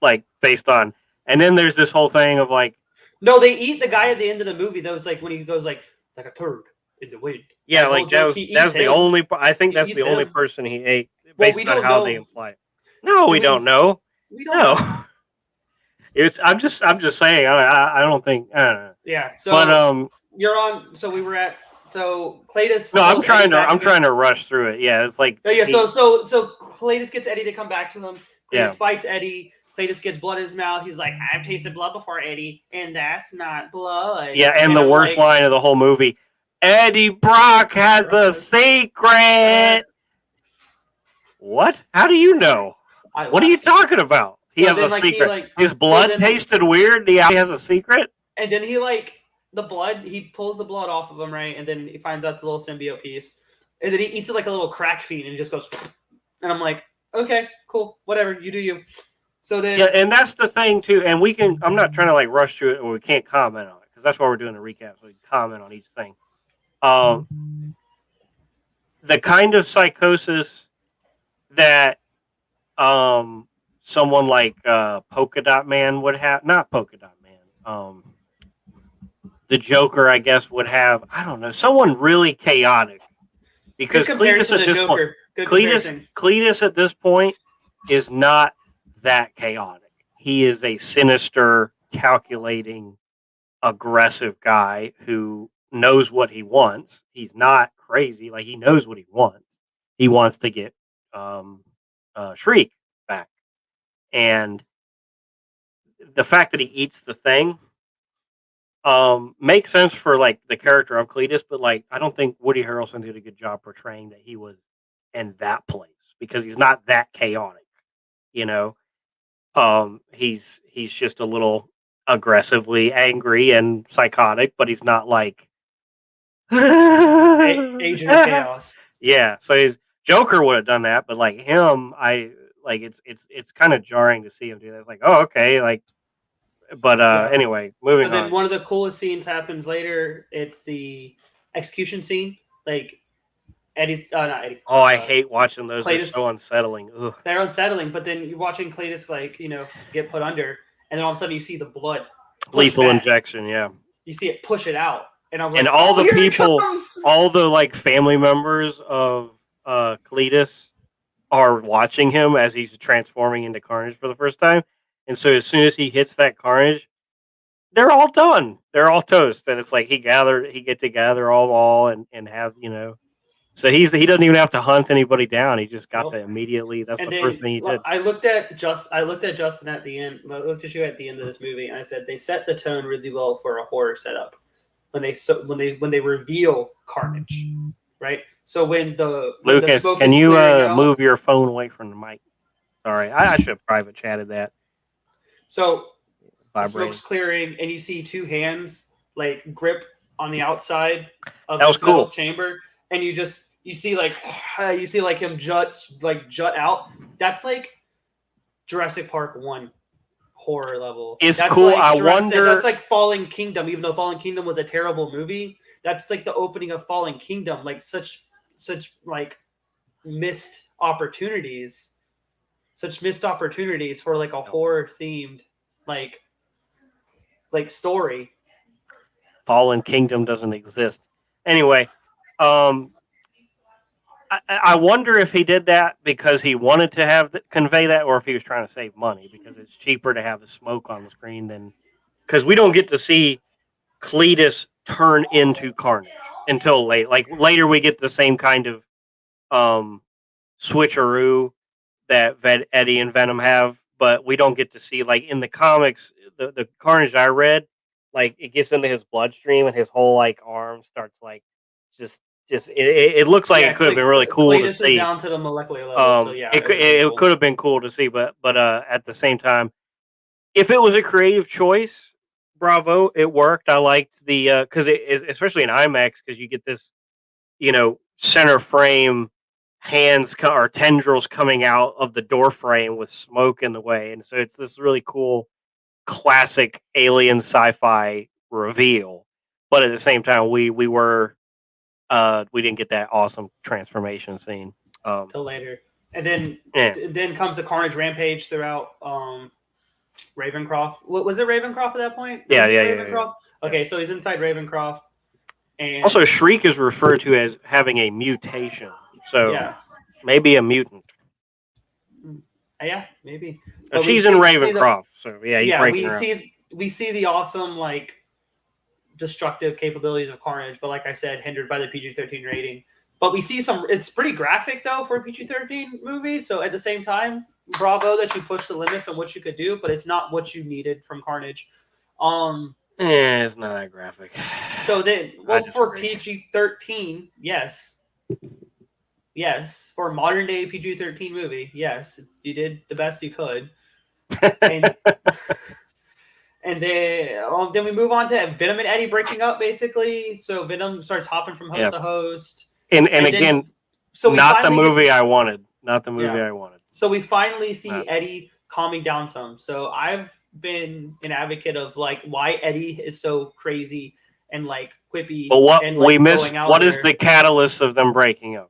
like based on. And then there's this whole thing of like, no, they eat the guy at the end of the movie. That was like when he goes like a turd in the wind. Yeah, like that's the only. I think that's the only person he ate based on how they imply it. No, we don't know. We don't know. I'm just saying. I don't think. I don't know. Yeah. So, but you're on. So we were at. So Cletus. No, I'm trying to rush through it. Yeah, it's like. Oh, yeah. So Cletus gets Eddie to come back to him. Cletus fights Eddie. Cletus gets blood in his mouth. He's like, I've tasted blood before, Eddie, and that's not blood. Yeah, and the worst line of the whole movie, Eddie Brock has a secret. What? How do you know? What are you talking about? He has a secret. His blood tasted weird. He has a secret. And then he he pulls the blood off of him, right? And then he finds out the little symbiote piece. And then he eats it like a little crack feed and just goes, and I'm like, okay, cool, whatever, you do you. So then, yeah, and that's the thing too. And I'm not trying to like rush through it, or we can't comment on it because that's why we're doing a recap, so we can comment on each thing. The kind of psychosis that someone like Polka Dot Man would have, not Polka Dot Man, the Joker, I guess, would have. I don't know, someone really chaotic. Because Cletus at this point is not that chaotic. He is a sinister, calculating, aggressive guy who knows what he wants. He's not crazy. Like, he knows what he wants. He wants to get Shriek back. And the fact that he eats the thing makes sense for like the character of Cletus, but like I don't think Woody Harrelson did a good job portraying that he was in that place because he's not that chaotic. He's just a little aggressively angry and psychotic, but he's not like Agent of Chaos. Yeah, so his Joker would have done that, but like him, it's kind of jarring to see him do that. It's like, oh, okay, like, but anyway, moving on. Then one of the coolest scenes happens later. It's the execution scene, like. Eddie's not Eddie. Oh, I hate watching those. They're so unsettling. Ugh. They're unsettling, but then you're watching Cletus get put under, and then all of a sudden you see the blood. Lethal injection, yeah. You see it push it out, and I'm like, and all the people, all the like family members of Cletus are watching him as he's transforming into Carnage for the first time. And so as soon as he hits that Carnage, they're all done. They're all toast. And it's like he get to gather all and have, so he doesn't even have to hunt anybody down. He just got to immediately. That's And the then first thing he did. I looked at Justin at the end. I looked at you at the end of this movie, and I said they set the tone really well for a horror setup when they reveal Carnage, right? So when the Lucas, smoke can is you clearing out, move your phone away from the mic? Sorry, I should have private chatted that. So the Vibrating. smoke's clearing, and you see two hands like grip on the outside of That was this metal cool. chamber, and you see like him jut out. That's like Jurassic Park 1 horror level. It's that's cool. Like I wonder. That's like Fallen Kingdom, even though Fallen Kingdom was a terrible movie. That's like the opening of Fallen Kingdom, like such like missed opportunities, for like a horror themed like story. Fallen Kingdom doesn't exist. Anyway, I wonder if he did that because he wanted to convey that, or if he was trying to save money because it's cheaper to have the smoke on the screen than because we don't get to see Cletus turn into Carnage until late. Like later, we get the same kind of switcheroo that Eddie and Venom have, but we don't get to see like in the comics. The Carnage I read, like it gets into his bloodstream and his whole like arm starts like just it looks like it could have been really cool Cletus to see. Is down to the molecular level, so yeah, it could have been cool to see, but at the same time, if it was a creative choice, bravo, it worked. I liked the because it is especially in IMAX because you get this center frame hands or tendrils coming out of the door frame with smoke in the way, and so it's this really cool classic alien sci-fi reveal. But at the same time, we didn't get that awesome transformation scene till later, and then comes the Carnage rampage throughout Ravencroft. What was it? Ravencroft at that point? Yeah. Okay, so he's inside Ravencroft, and also Shriek is referred to as having a mutation, so maybe a mutant. Yeah, maybe. But she's in Ravencroft, so we see the awesome like destructive capabilities of Carnage, but like I said, hindered by the PG-13 rating. But we see it's pretty graphic though for a PG-13 movie. So at the same time, bravo that you pushed the limits on what you could do, but it's not what you needed from Carnage. It's not that graphic. So then, for PG-13, yes, for modern day PG-13 movie, yes, you did the best you could. And then we move on to Venom and Eddie breaking up, basically. So Venom starts hopping from host to host. And again, not the movie I wanted. Not the movie I wanted. So we finally see Eddie calming down some. So I've been an advocate of like why Eddie is so crazy and like quippy. But what and, like, we missed, what is the catalyst of them breaking up?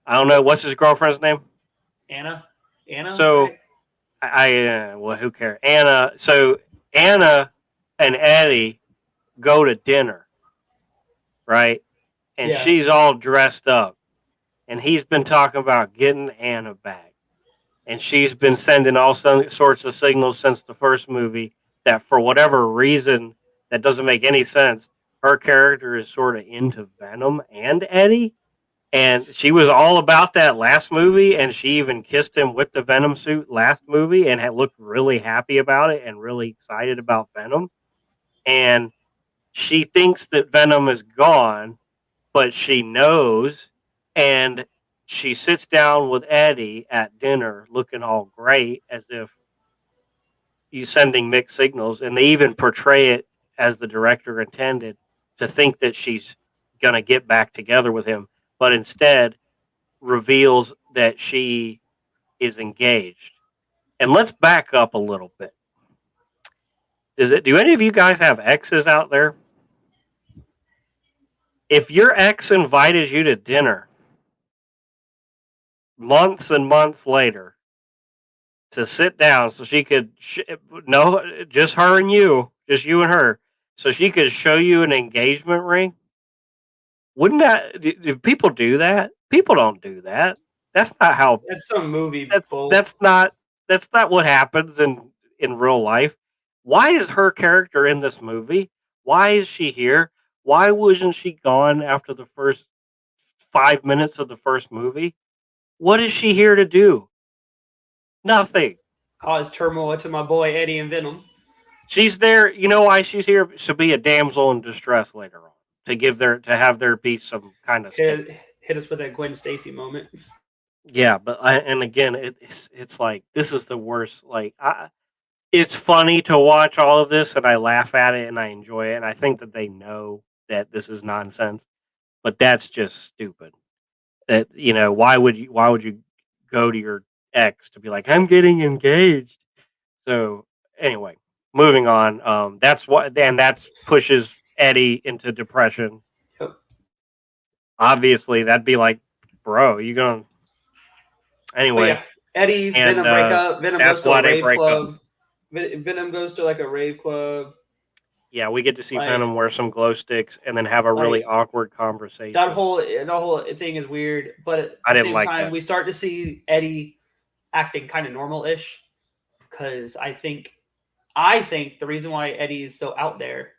I don't know. What's his girlfriend's name? Anna. So right? Who cares? Anna. So Anna and Eddie go to dinner, right? And she's all dressed up. And he's been talking about getting Anna back. And she's been sending all sorts of signals since the first movie that for whatever reason that doesn't make any sense, her character is sort of into Venom and Eddie. And she was all about that last movie, and she even kissed him with the Venom suit last movie and had looked really happy about it and really excited about Venom. And she thinks that Venom is gone, but she knows, and she sits down with Eddie at dinner looking all great as if he's sending mixed signals, and they even portray it as the director intended to think that she's going to get back together with him, but instead reveals that she is engaged. And let's back up a little bit. Do any of you guys have exes out there? If your ex invited you to dinner months and months later to sit down so she could just her and you, just you and her, so she could show you an engagement ring, wouldn't that do people do that? People don't do that. That's not how. That's some movie. That's not what happens in real life. Why is her character in this movie? Why is she here? Why wasn't she gone after the first 5 minutes of the first movie? What is she here to do? Nothing. Cause turmoil to my boy Eddie and Venom. She's there. You know why she's here? To be a damsel in distress later on. To have there be some kind of hit us with that Gwen Stacy moment. Yeah, but and again, it's like this is the worst. Like, it's funny to watch all of this, and I laugh at it, and I enjoy it, and I think that they know that this is nonsense, but that's just stupid. That why would you go to your ex to be like, I'm getting engaged? So anyway, moving on. That's what, and that pushes Eddie into depression. Yep. Obviously, that'd be like, bro, you gonna anyway. Yeah. Eddie, Venom break up. Venom goes to a rave club. Venom goes to like a rave club. Yeah, we get to see Venom wear some glow sticks and then have a really awkward conversation. That whole thing is weird, but at the same time, we start to see Eddie acting kind of normal-ish. Because I think the reason why Eddie is so out there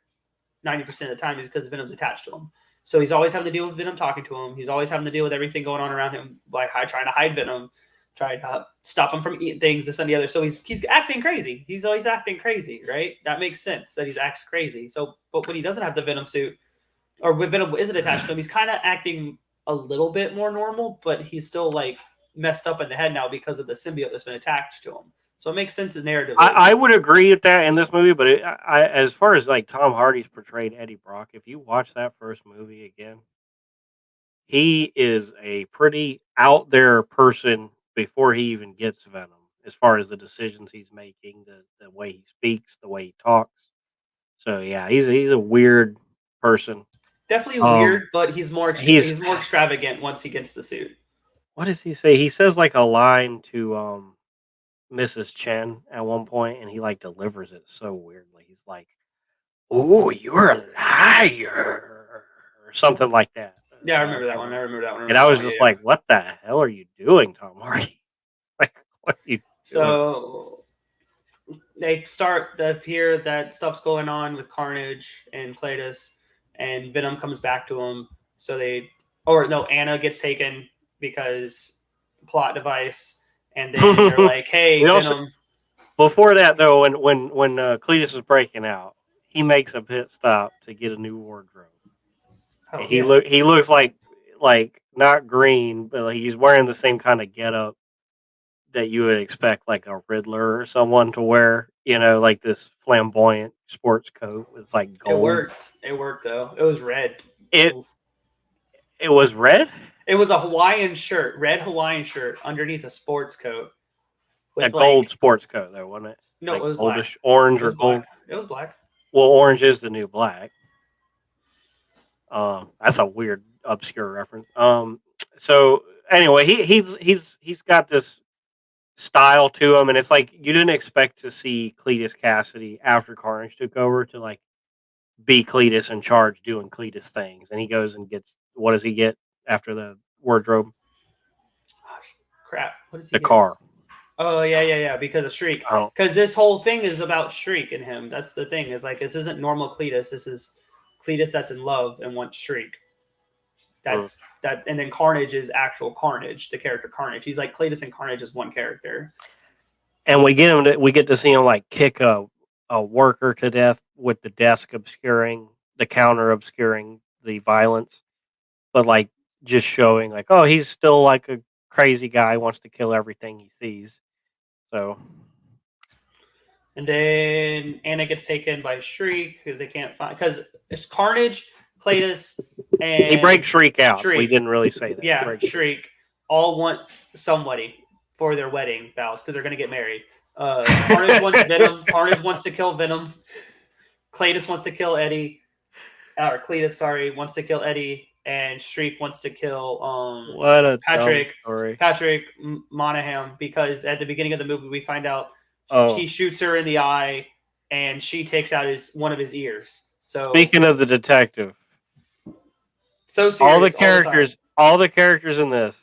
90% of the time is because Venom's attached to him. So he's always having to deal with Venom talking to him. He's always having to deal with everything going on around him, like trying to hide Venom, trying to stop him from eating things, this and the other. So he's acting crazy. He's always acting crazy, right? That makes sense that he acts crazy. So, but when he doesn't have the Venom suit, or when Venom isn't attached to him, he's kind of acting a little bit more normal, but he's still like messed up in the head now because of the symbiote that's been attached to him. So it makes sense in narrative. I would agree with that in this movie, but as far as like Tom Hardy's portrayed Eddie Brock, if you watch that first movie again, he is a pretty out there person before he even gets Venom. As far as the decisions he's making, the way he speaks, the way he talks. So yeah, he's a weird person. Definitely weird, but he's more extravagant once he gets the suit. What does he say? He says like a line to Mrs. Chen at one point, and he like delivers it so weirdly. He's like, "Oh, you're a liar," or something like that. Yeah, I remember that one. And I was just like, "What the hell are you doing, Tom Hardy? Like, what are you doing?" So they start to hear that stuff's going on with Carnage and Cletus, and Venom comes back to him. So Anna gets taken because plot device. And then they're like, "Hey, Venom." Before that, though, when Cletus is breaking out, he makes a pit stop to get a new wardrobe. He looks like not green, but he's wearing the same kind of getup that you would expect like a Riddler or someone to wear. Like this flamboyant sports coat. It's like gold. It worked though. It was red. It was red? It was a Hawaiian shirt, red Hawaiian shirt underneath a sports coat. A gold sports coat, though, wasn't it? No, it was black. Orange or gold? It was black. Well, orange is the new black. That's a weird, obscure reference. So anyway, he's got this style to him, and it's like you didn't expect to see Cletus Cassidy after Carnage took over to like be Cletus in charge doing Cletus things, and he goes and gets, what does he get after the wardrobe? Crap. What is he the car? Oh yeah. Because of Shriek. Because this whole thing is about Shriek and him. That's the thing. Is like this isn't normal Cletus. This is Cletus that's in love and wants Shriek. That's that, and then Carnage is actual Carnage, the character Carnage. He's like Cletus and Carnage is one character. And we get to see him like kick a worker to death with the desk obscuring the counter, obscuring the violence, but like just showing like, oh, he's still like a crazy guy, wants to kill everything he sees. So, and then Anna gets taken by Shriek because they can't find, because it's Carnage, Cletus, and he breaks Shriek out. We didn't really say that. Yeah, Shriek all want somebody for their wedding vows because they're going to get married. Carnage wants Venom. Carnage wants to kill Venom. Cletus wants to kill Eddie. Or Cletus, sorry, wants to kill Eddie. And Shriek wants to kill Patrick Monahan, because at the beginning of the movie we find out he shoots her in the eye and she takes out one of his ears. So speaking of the detective, so serious, all the characters in this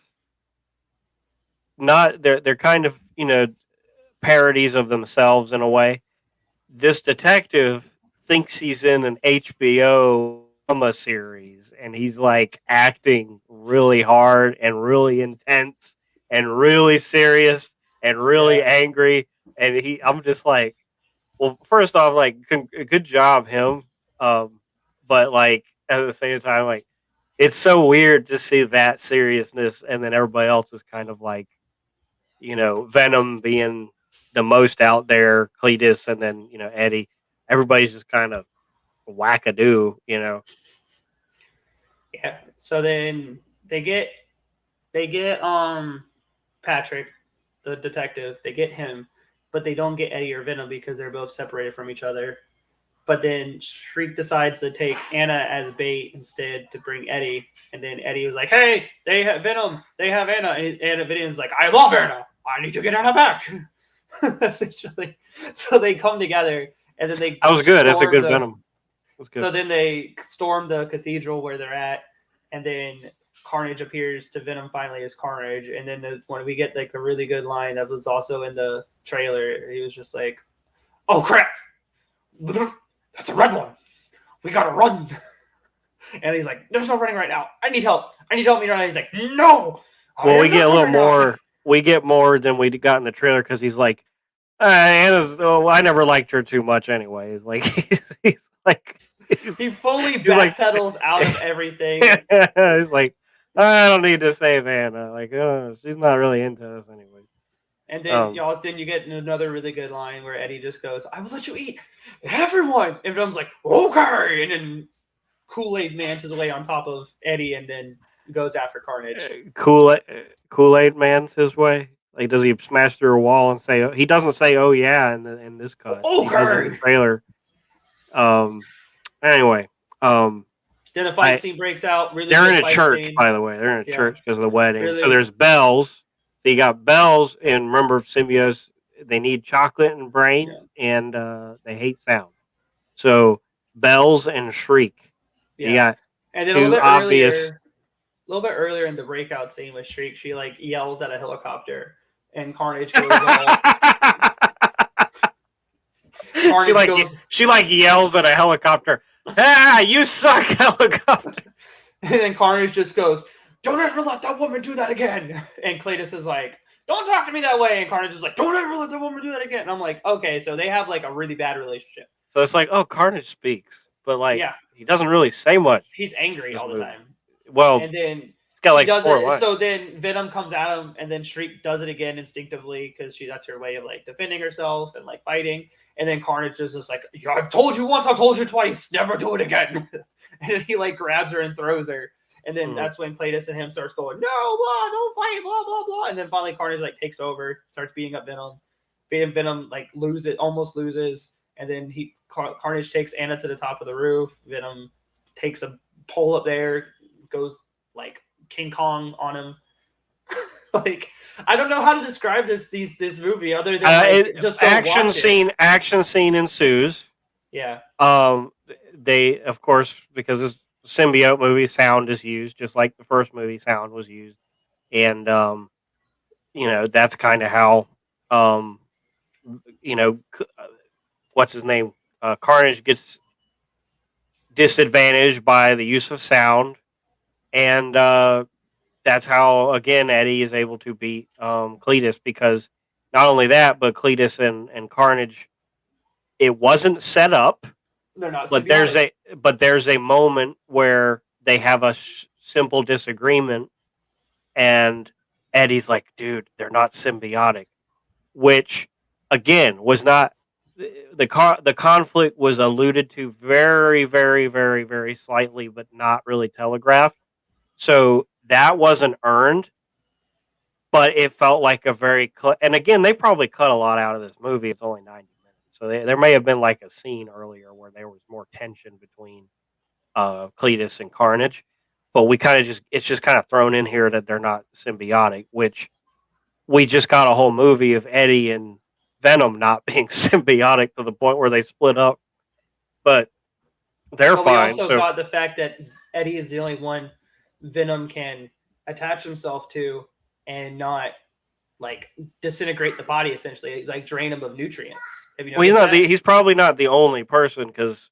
not they're kind of parodies of themselves in a way. This detective thinks he's in an HBO drama series, and he's like acting really hard and really intense and really serious and really Yeah. angry. And I'm just like, well, first off, like, good job him. Um, but like at the same time, like, it's so weird to see that seriousness, and then everybody else is kind of like, Venom being the most out there, Cletus, and then Eddie. Everybody's just kind of wackadoo. Yeah. So then they get Patrick, the detective. They get him, but they don't get Eddie or Venom because they're both separated from each other. But then Shriek decides to take Anna as bait instead to bring Eddie. And then Eddie was like, "Hey, they have Venom. They have Anna." And Anna Venom's like, "I love Anna. I need to get Anna back." Essentially, so they come together, and then they That was good. That's a storm good the. Venom. That's good. So then they storm the cathedral where they're at, and then Carnage appears to Venom finally as Carnage. And then when we get like a really good line that was also in the trailer, he was just like, "Oh crap! That's a red one. We gotta run." And he's like, "There's no running right now. I need help. I need help me right now." He's like, "No." Well, we get a little more. We get more than we got in the trailer because he's like, Anna's. Oh, I never liked her too much, anyways. Like he's like. He fully like- backpedals out of everything. He's like, I don't need to save Anna. Like, she's not really into us anyway. And then Austin, you get another really good line where Eddie just goes, "I will let you eat everyone." And Venom's like, "Okay." And then Kool-Aid Man's his way on top of Eddie and then goes after Carnage. Kool-Aid Man's his way. Like, does he smash through a wall and say? He doesn't say, "Oh yeah," in this cut. Okay. He does in the trailer. Anyway, then a fight scene breaks out. Really, they're in a fight church, scene. by the way. They're in a church because of the wedding. Really? So there's bells. So you got bells, and remember, symbiotes, they need chocolate and brains, and they hate sound. So bells and shriek. Yeah. You got and then two obvious. A little bit earlier in the breakout scene with Shriek, she like yells at a helicopter, and Carnage goes all. She yells at a helicopter. Ah, you suck, helicopter. And then Carnage just goes, "Don't ever let that woman do that again." And Cletus is like, "Don't talk to me that way." And Carnage is like, "Don't ever let that woman do that again." And I'm like, okay, so they have like a really bad relationship. So it's like, oh, Carnage speaks, but like, he doesn't really say much. He's angry all the time. Well, and then it's got like 4 lines. So then Venom comes at him, and then Shriek does it again instinctively because that's her way of like defending herself and like fighting. And then Carnage is just like, "Yeah, I've told you once, I've told you twice, never do it again." And he like grabs her and throws her. And then that's when Cletus and him starts going, "No, blah, don't fight, blah, blah, blah." And then finally Carnage like takes over, starts beating up Venom. Venom like almost loses. And then Carnage takes Anna to the top of the roof. Venom takes a pole up there, goes like King Kong on him. Like, I don't know how to describe this movie other than just action scene. Action scene ensues. Yeah. They, of course, because this symbiote movie, sound is used just like the first movie. Sound was used, and that's kind of how what's his name? Carnage gets disadvantaged by the use of sound, and that's how, again, Eddie is able to beat Cletus, because not only that, but Cletus and Carnage, it wasn't set up. They're not. But there's a moment where they have a simple disagreement, and Eddie's like, "Dude, they're not symbiotic," which again was not the conflict was alluded to very, very, very, very slightly, but not really telegraphed. So that wasn't earned, but it felt like a very and again, they probably cut a lot out of this movie. It's only 90 minutes. So there may have been like a scene earlier where there was more tension between Cletus and Carnage, but it's just kind of thrown in here that they're not symbiotic, which we just got a whole movie of Eddie and Venom not being symbiotic to the point where they split up, but they're fine. We also got the fact that Eddie is the only one Venom can attach himself to and not like disintegrate the body, essentially, like drain him of nutrients. Have you Well, noticed that? he's probably not the only person because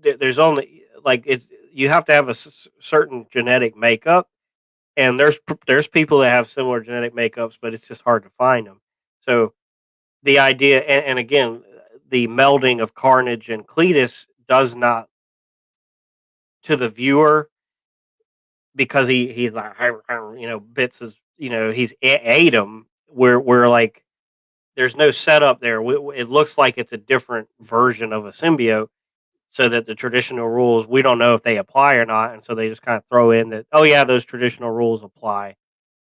there's only like you have to have a certain genetic makeup, and there's people that have similar genetic makeups, but it's just hard to find them. So the idea, and again, the melding of Carnage and Cletus does not to the viewer because he's like bits his he's ate him. We're like there's no setup there. It looks like it's a different version of a symbiote. So that the traditional rules, we don't know if they apply or not, and so they just kind of throw in that, oh yeah, those traditional rules apply,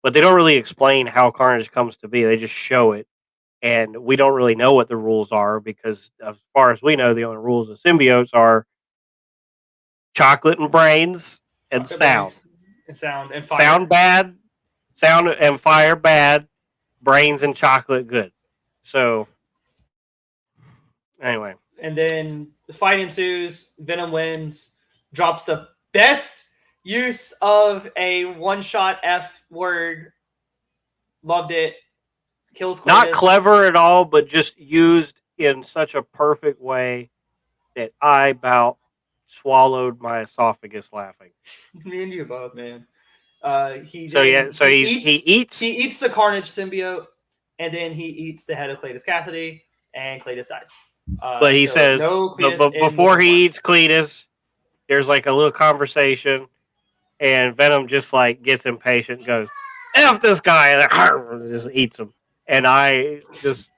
but they don't really explain how Carnage comes to be. They just show it, and we don't really know what the rules are because, as far as we know, the only rules of symbiotes are chocolate and brains and Chocolate sound. brains and sound and fire. Sound bad, sound and fire bad, brains and chocolate good. So anyway. And then the fight ensues. Venom wins, drops the best use of a one-shot F word. Loved it. Kills Cletus. Not clever at all, but just used in such a perfect way that I about swallowed my esophagus laughing. Me and you both, man. He eats the Carnage symbiote, and then he eats the head of Cletus Cassidy, and Cletus dies. But he says, but before he eats Cletus, there's like a little conversation, and Venom just like gets impatient and goes, F this guy, and just eats him. And I just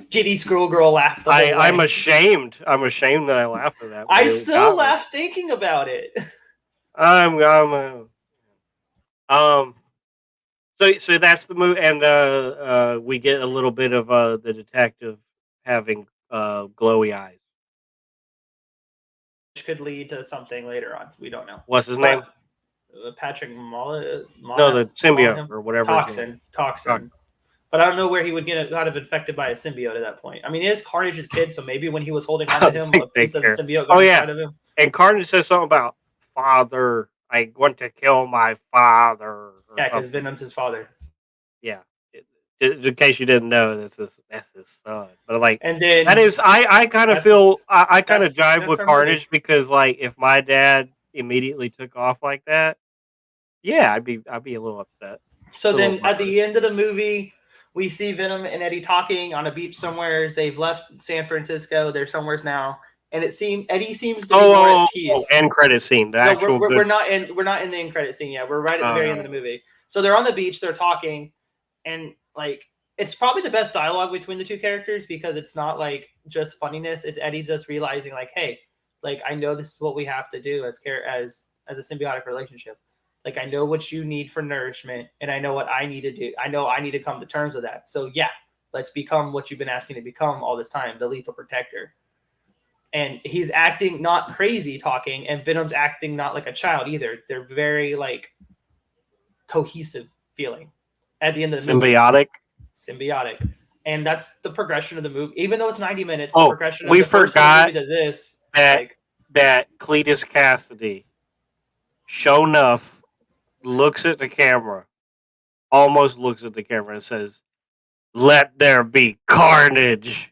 Giddy Squirrel Girl laughed. I'm ashamed. I'm ashamed that I laughed at that. I still laugh thinking about it. So that's the movie, and we get a little bit of the detective having glowy eyes, which could lead to something later on. We don't know. What's his name? Patrick Mullet. No, the symbiote or whatever. Toxin. But I don't know where he would get infected by a symbiote at that point. I mean, it is Carnage's kid, so maybe when he was holding on to him, a piece of the symbiote got inside of him. And Carnage says something about father. I want to kill my father. Yeah, because Venom's his father. Yeah. In case you didn't know, that's his son. But like, and then that is, I kind of feel, I kind of jive with Carnage because like, if my dad immediately took off like that, yeah, I'd be a little upset. So then at the end of the movie, we see Venom and Eddie talking on a beach somewhere. They've left San Francisco. They're somewhere now. And Eddie seems to be more at peace. End credit scene. We're not in the end credit scene yet. We're right at the very end of the movie. So they're on the beach. They're talking, and like it's probably the best dialogue between the two characters because it's not like just funniness. It's Eddie just realizing like, hey, like I know this is what we have to do as a symbiotic relationship. Like I know what you need for nourishment, and I know what I need to do. I know I need to come to terms with that. So yeah, let's become what you've been asking to become all this time, the lethal protector. And he's acting not crazy talking, and Venom's acting not like a child either. They're very like cohesive feeling at the end of the movie. Symbiotic. And that's the progression of the movie. Even though it's 90 minutes, the progression of the first movie to this. That Cletus Cassidy, sure enough, looks at the camera, almost looks at the camera and says, "Let there be carnage."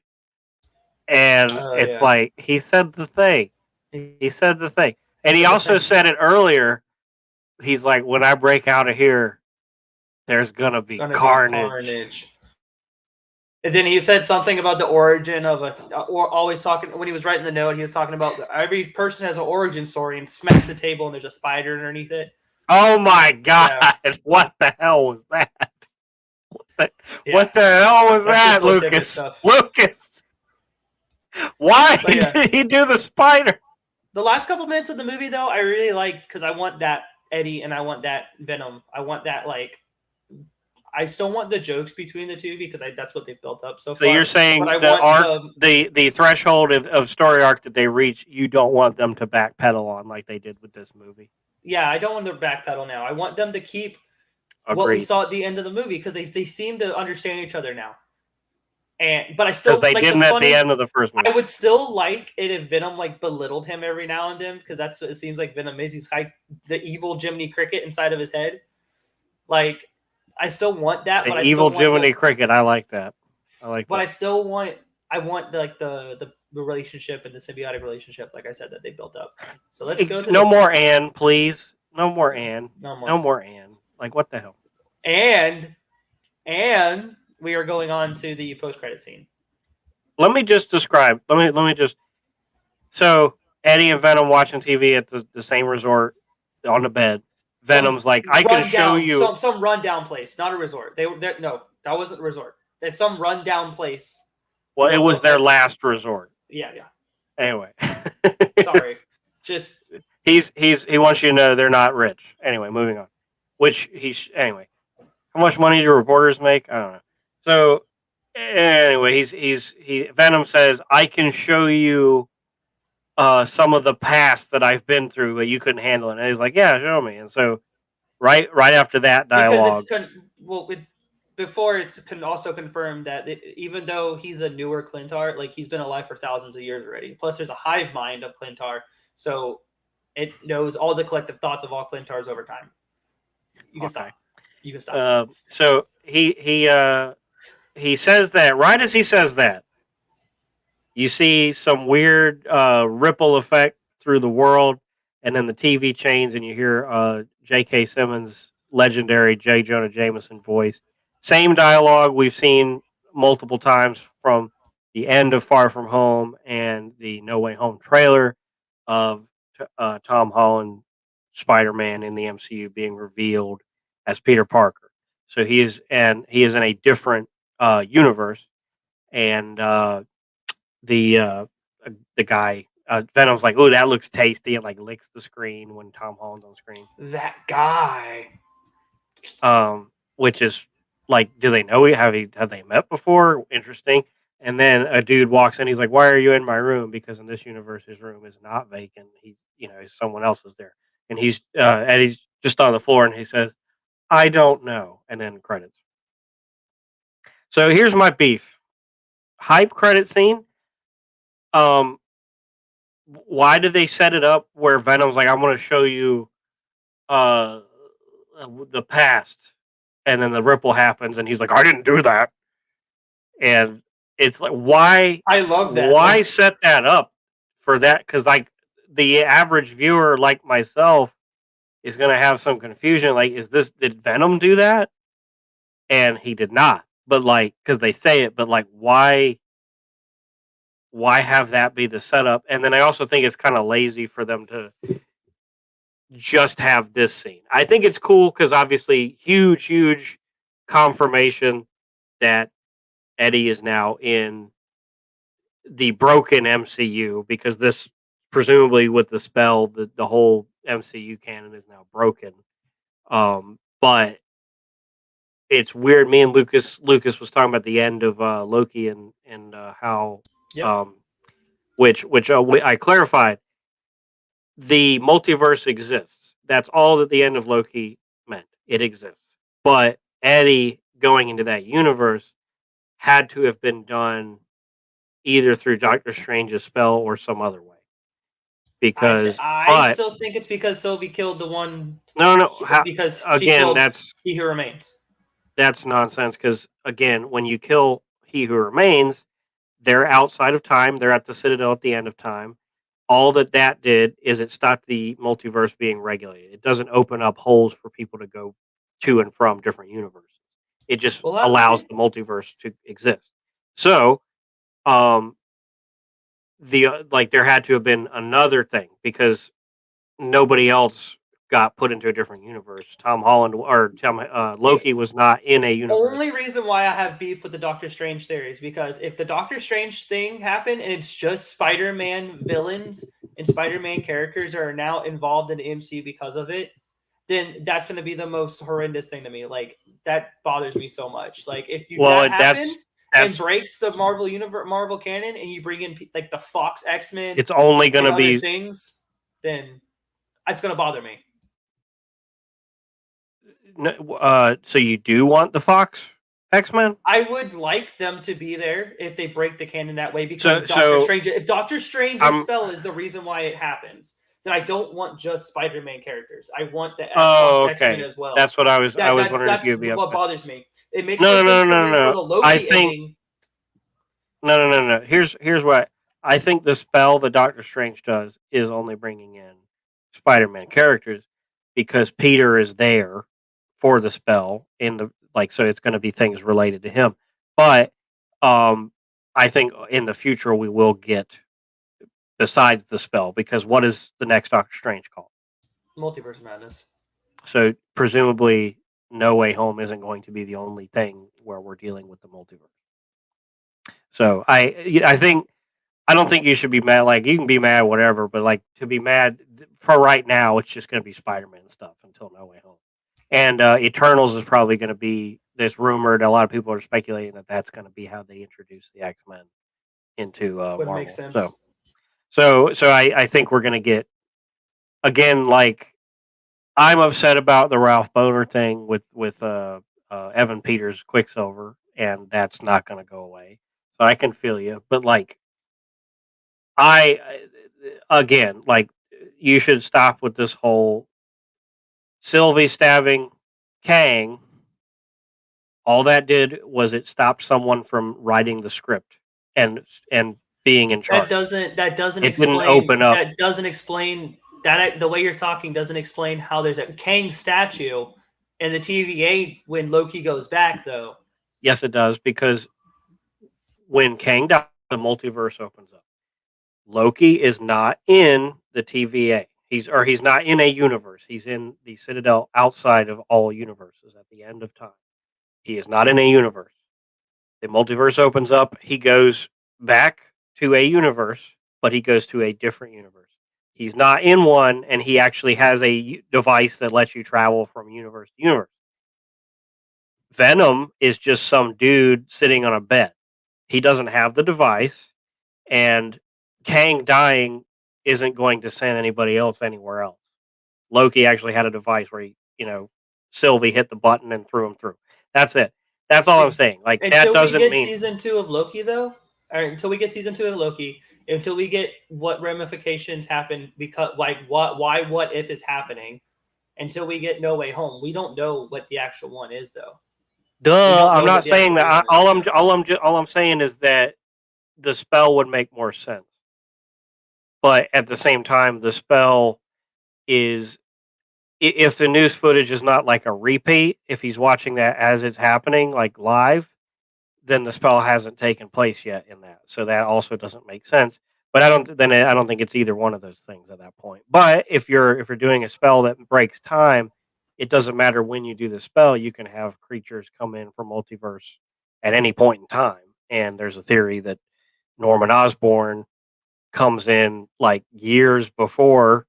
And it's like, he said the thing. He said the thing. And he also said it earlier. He's like, when I break out of here, there's going to be carnage. And then he said something about the origin of always talking, when he was writing the note, he was talking about every person has an origin story and smacks the table and there's a spider underneath it. Oh my God. Yeah. What the hell was that? What the hell was that, Lucas? Lucas! Why did he do the spider? The last couple minutes of the movie, though, I really like because I want that Eddie and I want that Venom. I want that, like, I still want the jokes between the two because that's what they've built up so far. So you're saying the threshold of story arc that they reach, you don't want them to backpedal on like they did with this movie? Yeah, I don't want them to backpedal now. I want them to keep what we saw at the end of the movie because they seem to understand each other now. But I still because they didn't at the end of the first movie. I would still like it if Venom like belittled him every now and then because that's what it seems like Venom is. He's like the evil Jiminy Cricket inside of his head. Like I still want that, The but I evil still want Jiminy Cricket. I like that. but I still want the relationship and the symbiotic relationship, like I said, that they built up. So let's go to no more Anne, please. No more Anne. No more. No more Anne. Like, what the hell? And we are going on to the post-credit scene. Let me just describe. Let me just. So Eddie and Venom watching TV at the same resort on the bed. Venom's like, I can show you some rundown place, not a resort. No, that wasn't a resort. That's some rundown place. Well, it was their last resort. Yeah. Anyway, sorry. Just he wants you to know they're not rich. Anyway, moving on. Anyway. How much money do reporters make? I don't know. So anyway, Venom says, I can show you some of the past that I've been through, but you couldn't handle it. And he's like, yeah, show me. And so right after that dialogue, before it's also confirmed that even though he's a newer Clintar, like he's been alive for thousands of years already. Plus, there's a hive mind of Clintar, so it knows all the collective thoughts of all Clintars over time. You can stop. You can stop. So he says that right as he says that, you see some weird ripple effect through the world, and then the TV changes, and you hear J.K. Simmons' legendary J. Jonah Jameson voice. Same dialogue we've seen multiple times from the end of Far From Home and the No Way Home trailer of Tom Holland Spider-Man in the MCU being revealed as Peter Parker. So he is in a different universe, and the guy Venom's like, "Oh, that looks tasty," and like licks the screen when Tom Holland's on screen. That guy, which is like, do they know? Have they met before? Interesting. And then a dude walks in. He's like, "Why are you in my room?" Because in this universe, his room is not vacant. Someone else is there, and he's just on the floor, and he says, "I don't know." And then credits. So here's my beef. Hype credit scene. Why did they set it up where Venom's like, "I'm going to show you the past," and then the ripple happens, and he's like, "I didn't do that," and it's like, why? I love that. Why set that up for that? Because like the average viewer, like myself, is going to have some confusion. Like, did Venom do that? And he did not. But like, because they say it, but like, why have that be the setup? And then I also think it's kind of lazy for them to just have this scene. I think it's cool because obviously huge confirmation that Eddie is now in the broken MCU, because this presumably with the spell, the whole MCU canon is now broken. But it's weird. Me and Lucas was talking about the end of Loki and how, yep. which I clarified. The multiverse exists. That's all that the end of Loki meant. It exists. But Eddie going into that universe had to have been done either through Doctor Strange's spell or some other way. Because I still think it's because Sylvie killed the one. No. Because again, He Who Remains. That's nonsense. Because again, when you kill He Who Remains, they're outside of time. They're at the Citadel at the end of time. All that did is it stopped the multiverse being regulated. It doesn't open up holes for people to go to and from different universes. It just allows the multiverse to exist. So, there had to have been another thing, because nobody else got put into a different universe. Tom Holland or Loki was not in a universe. Only reason why I have beef with the Doctor Strange theory is because if the Doctor Strange thing happened and it's just Spider-Man villains and Spider-Man characters are now involved in the MCU because of it, then that's going to be the most horrendous thing to me. Like, that bothers me so much. Like, if that happens and breaks the Marvel universe, Marvel canon, and you bring in like the Fox X-Men, it's only going to be things, then it's going to bother me. So you do want the Fox X-Men? I would like them to be there if they break the canon that way, because if Doctor Strange's spell is the reason why it happens. then I don't want just Spider-Man characters. I want the Oh, X-Men okay. as well. That's what I was wondering if That's you'd be what upset. bothers me. It makes No, more no, sense no, for no, me no. for the Loki I think ending. no. Here's what I think the spell that Doctor Strange does is only bringing in Spider-Man characters because Peter is there for the spell in the so it's going to be things related to him. But I think in the future we will get besides the spell because what is the next Doctor Strange called? Multiverse Madness. So presumably No Way Home isn't going to be the only thing where we're dealing with the multiverse. So I think I don't think you should be mad. Like you can be mad, whatever, but like to be mad for right now, it's just going to be Spider-Man stuff until No Way Home. And Eternals is probably going to be this rumored. A lot of people are speculating that that's going to be how they introduce the X-Men into Would Marvel. make sense. So I think we're going to get again like I'm upset about the Ralph Boner thing with Evan Peters Quicksilver, and that's not going to go away. So I can feel you, but like I again like you should stop with this whole Sylvie stabbing Kang. All that did was it stopped someone from writing the script and being in charge. That doesn't It explain. didn't open up. That doesn't explain that the way you're talking doesn't explain how there's a Kang statue in the TVA when Loki goes back, though. Yes, it does because when Kang dies, the multiverse opens up. Loki is not in the TVA. He's not in a universe. He's in the Citadel outside of all universes at the end of time. He is not in a universe. The multiverse opens up. He goes back to a universe, but he goes to a different universe. He's not in one, and he actually has a device that lets you travel from universe to universe. Venom is just some dude sitting on a bed. He doesn't have the device, and Kang dying isn't going to send anybody else anywhere else. Loki actually had a device where Sylvie hit the button and threw him through. That's it. That's all I'm saying. Like that doesn't we get mean season 2 of Loki, though, or until we get season 2 of Loki, until we get what ramifications happen because what if is happening, until we get No Way Home, we don't know what the actual one is, though. Duh, I'm not saying that. All I'm saying is that the spell would make more sense. But at the same time, the spell is if the news footage is not like a repeat, if he's watching that as it's happening, like live, then the spell hasn't taken place yet in that. So that also doesn't make sense. But I don't think it's either one of those things at that point. But if you're doing a spell that breaks time, it doesn't matter when you do the spell. You can have creatures come in from multiverse at any point in time. And there's a theory that Norman Osborn comes in like years before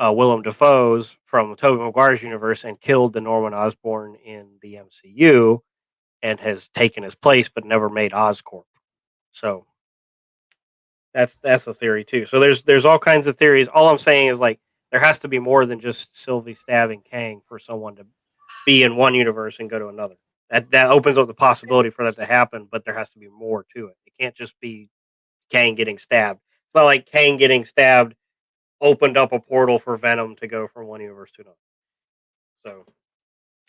Willem Dafoe's from Tobey Maguire's universe and killed the Norman Osborn in the MCU and has taken his place but never made Oscorp. So that's a theory too. So there's all kinds of theories. All I'm saying is like there has to be more than just Sylvie stabbing Kang for someone to be in one universe and go to another. That opens up the possibility for that to happen, but there has to be more to it. It can't just be Kang getting stabbed. It's not like Kang getting stabbed opened up a portal for Venom to go from one universe to another. So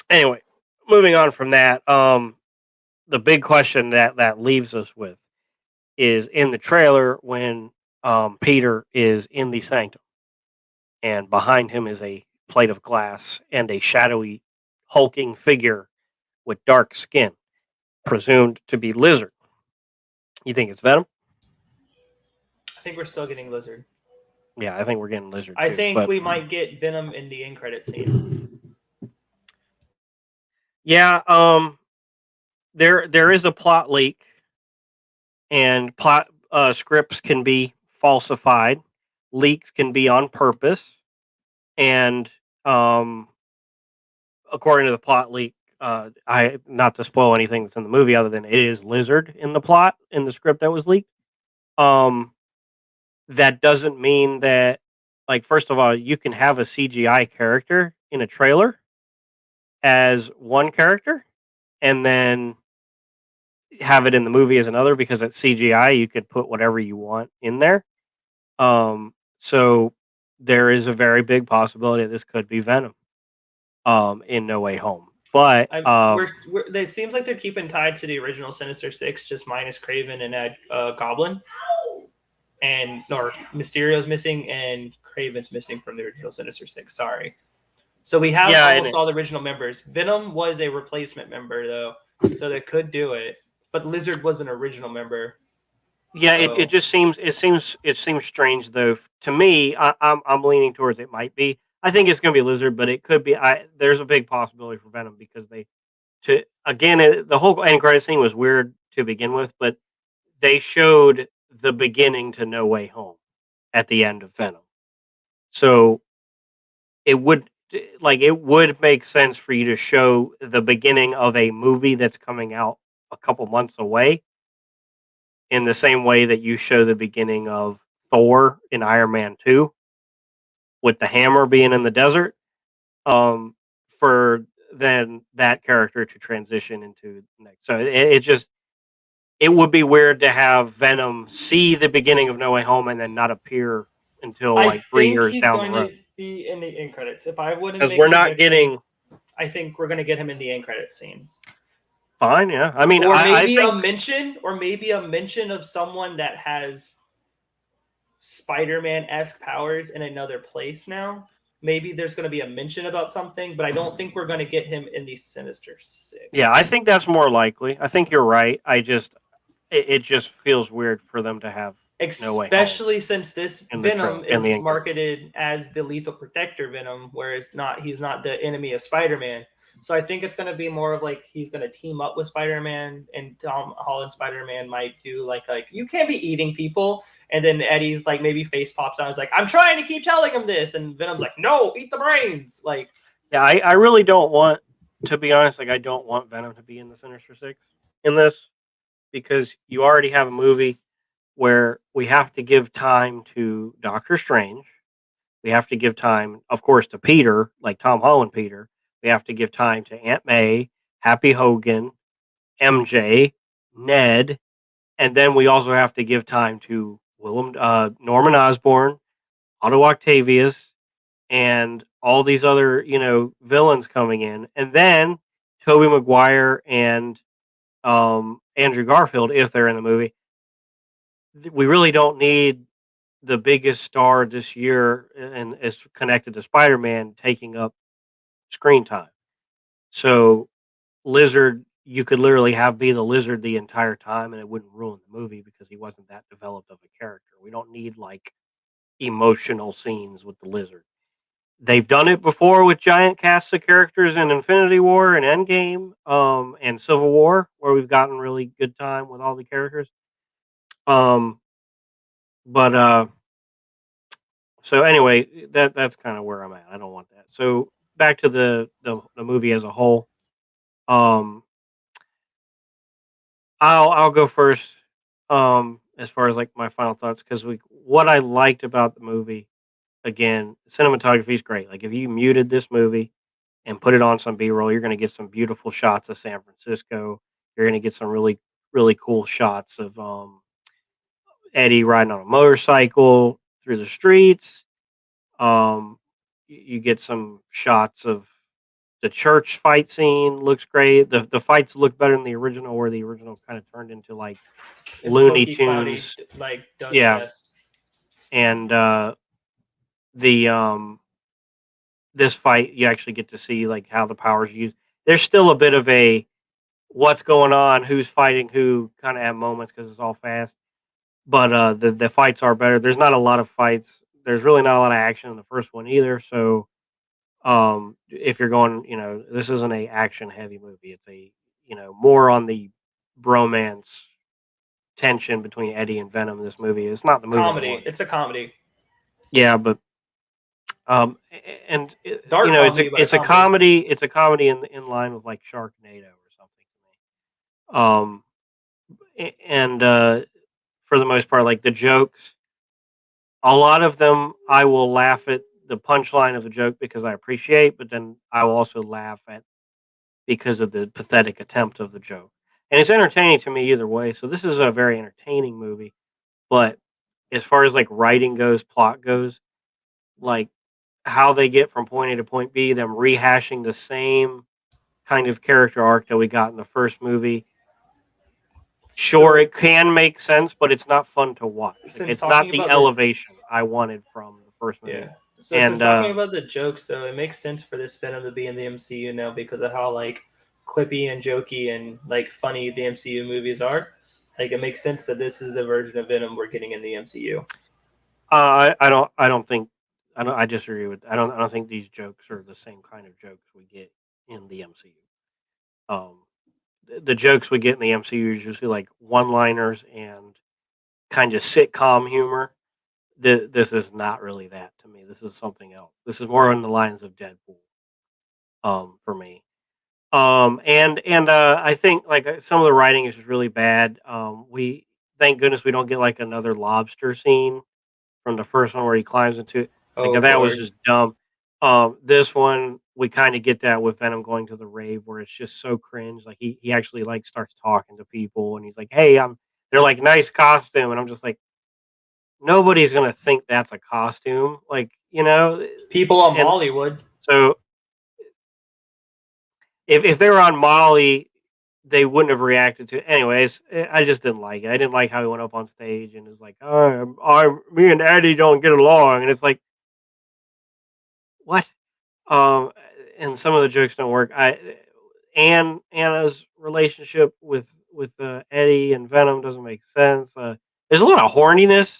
anyway, moving on from that, the big question that leaves us with is in the trailer when Peter is in the sanctum and behind him is a plate of glass and a shadowy hulking figure with dark skin, presumed to be Lizard. You think it's Venom? I think we're still getting Lizard. Yeah, I think we're getting Lizard. I think we might get Venom in the end credit scene. Yeah, there is a plot leak, and plot scripts can be falsified. Leaks can be on purpose, and according to the plot leak, I not to spoil anything that's in the movie other than it is Lizard in the plot in the script that was leaked. That doesn't mean that, like, first of all, you can have a CGI character in a trailer as one character, and then have it in the movie as another because it's CGI. You could put whatever you want in there. So there is a very big possibility this could be Venom in No Way Home. But it seems like they're keeping tied to the original Sinister Six, just minus Craven and add Goblin. Or Mysterio's missing and Craven's missing from the original Sinister Six. Sorry. So we have almost all the original members. Venom was a replacement member though, so they could do it. But Lizard was an original member. Yeah, so. It just seems strange though to me. I'm leaning towards it might be. I think it's going to be Lizard, but it could be. There's a big possibility for Venom because the whole end credit scene was weird to begin with, but they showed the beginning to No Way Home at the end of Venom, so it would make sense for you to show the beginning of a movie that's coming out a couple months away. In the same way that you show the beginning of Thor in Iron Man 2 with the hammer being in the desert, for then that character to transition into the next. So it would be weird to have Venom see the beginning of No Way Home and then not appear until 3 years down the road. I think he's going to be in the end credits. If I wouldn't, because we're not getting. I think we're going to get him in the end credit scene. Fine, yeah. I mean, or maybe a mention of someone that has Spider-Man-esque powers in another place now. Maybe there's going to be a mention about something, but I don't think we're going to get him in the Sinister Six. Yeah, I think that's more likely. I think you're right. It just feels weird for them to have No Way Home. Especially since this Venom is marketed as the Lethal Protector Venom, whereas he's not the enemy of Spider-Man. So I think it's going to be more of he's going to team up with Spider-Man, and Tom Holland Spider-Man might do like you can't be eating people, and then Eddie's maybe face pops out. He's like, I'm trying to keep telling him this, and Venom's like, no, eat the brains. Yeah, I really don't want, to be honest, I don't want Venom to be in the Sinister Six in this, because you already have a movie where we have to give time to Doctor Strange. We have to give time, of course, to Peter, like Tom Holland Peter. We have to give time to Aunt May, Happy Hogan, MJ, Ned, and then we also have to give time to Norman Osborn, Otto Octavius, and all these other villains coming in, and then Tobey Maguire and Andrew Garfield if they're in the movie. We really don't need the biggest star this year and is connected to Spider-Man taking up screen time. So Lizard, you could literally be the Lizard the entire time and it wouldn't ruin the movie because he wasn't that developed of a character. We don't need emotional scenes with the Lizard. They've done it before with giant casts of characters in Infinity War and Endgame, and Civil War, where we've gotten really good time with all the characters. So anyway, that's kind of where I'm at. I don't want that. So back to the movie as a whole. I'll go first. As far as my final thoughts, because what I liked about the movie, again, cinematography is great. If you muted this movie and put it on some B-roll, you're going to get some beautiful shots of San Francisco. You're going to get some really, really cool shots of Eddie riding on a motorcycle through the streets. You get some shots of the church fight scene. Looks great. The fights look better than the original, where the original kind of turned into Looney Tunes, dust fest. And this fight, you actually get to see how the powers are used. There's still a bit of a what's going on, who's fighting who kind of at moments because it's all fast. But the fights are better. There's not a lot of fights. There's really not a lot of action in the first one either. So if you're going, this isn't a action heavy movie. It's a more on the bromance tension between Eddie and Venom in this movie. It's not the movie. Comedy. It's a comedy. Yeah, but and it's a comedy. It's a comedy in line with Sharknado or something to me. And for the most part, the jokes, a lot of them I will laugh at the punchline of the joke because I appreciate, but then I will also laugh at because of the pathetic attempt of the joke. And it's entertaining to me either way. So this is a very entertaining movie. But as far as writing goes, plot goes, like how they get from point A to point B, them rehashing the same kind of character arc that we got in the first movie. Sure, it can make sense, but it's not fun to watch. Like, it's not the elevation I wanted from the first movie. Yeah. So since talking about the jokes, though, it makes sense for this Venom to be in the MCU now because of how like quippy and jokey and like funny the MCU movies are. Like it makes sense that this is the version of Venom we're getting in the MCU. I disagree with. I don't think these jokes are the same kind of jokes we get in the MCU. The jokes we get in the MCU is usually like one-liners and kind of sitcom humor. This is not really that to me. This is something else. This is more on the lines of Deadpool. For me. I think like some of the writing is just really bad. We thank goodness we don't get like another lobster scene from the first one where he climbs into. Like that was just dumb. This one we kind of get that with Venom going to the rave where it's just so cringe. Like he actually like starts talking to people and he's like, "Hey, they're like nice costume," and I'm just like, nobody's gonna think that's a costume. Like people on Molly would. So if they were on Molly, they wouldn't have reacted to it. Anyways, I just didn't like it. I didn't like how he went up on stage and is like, me and Eddie don't get along. And it's like, what? And some of the jokes don't work. Anna's relationship with Eddie and Venom doesn't make sense. There's a lot of horniness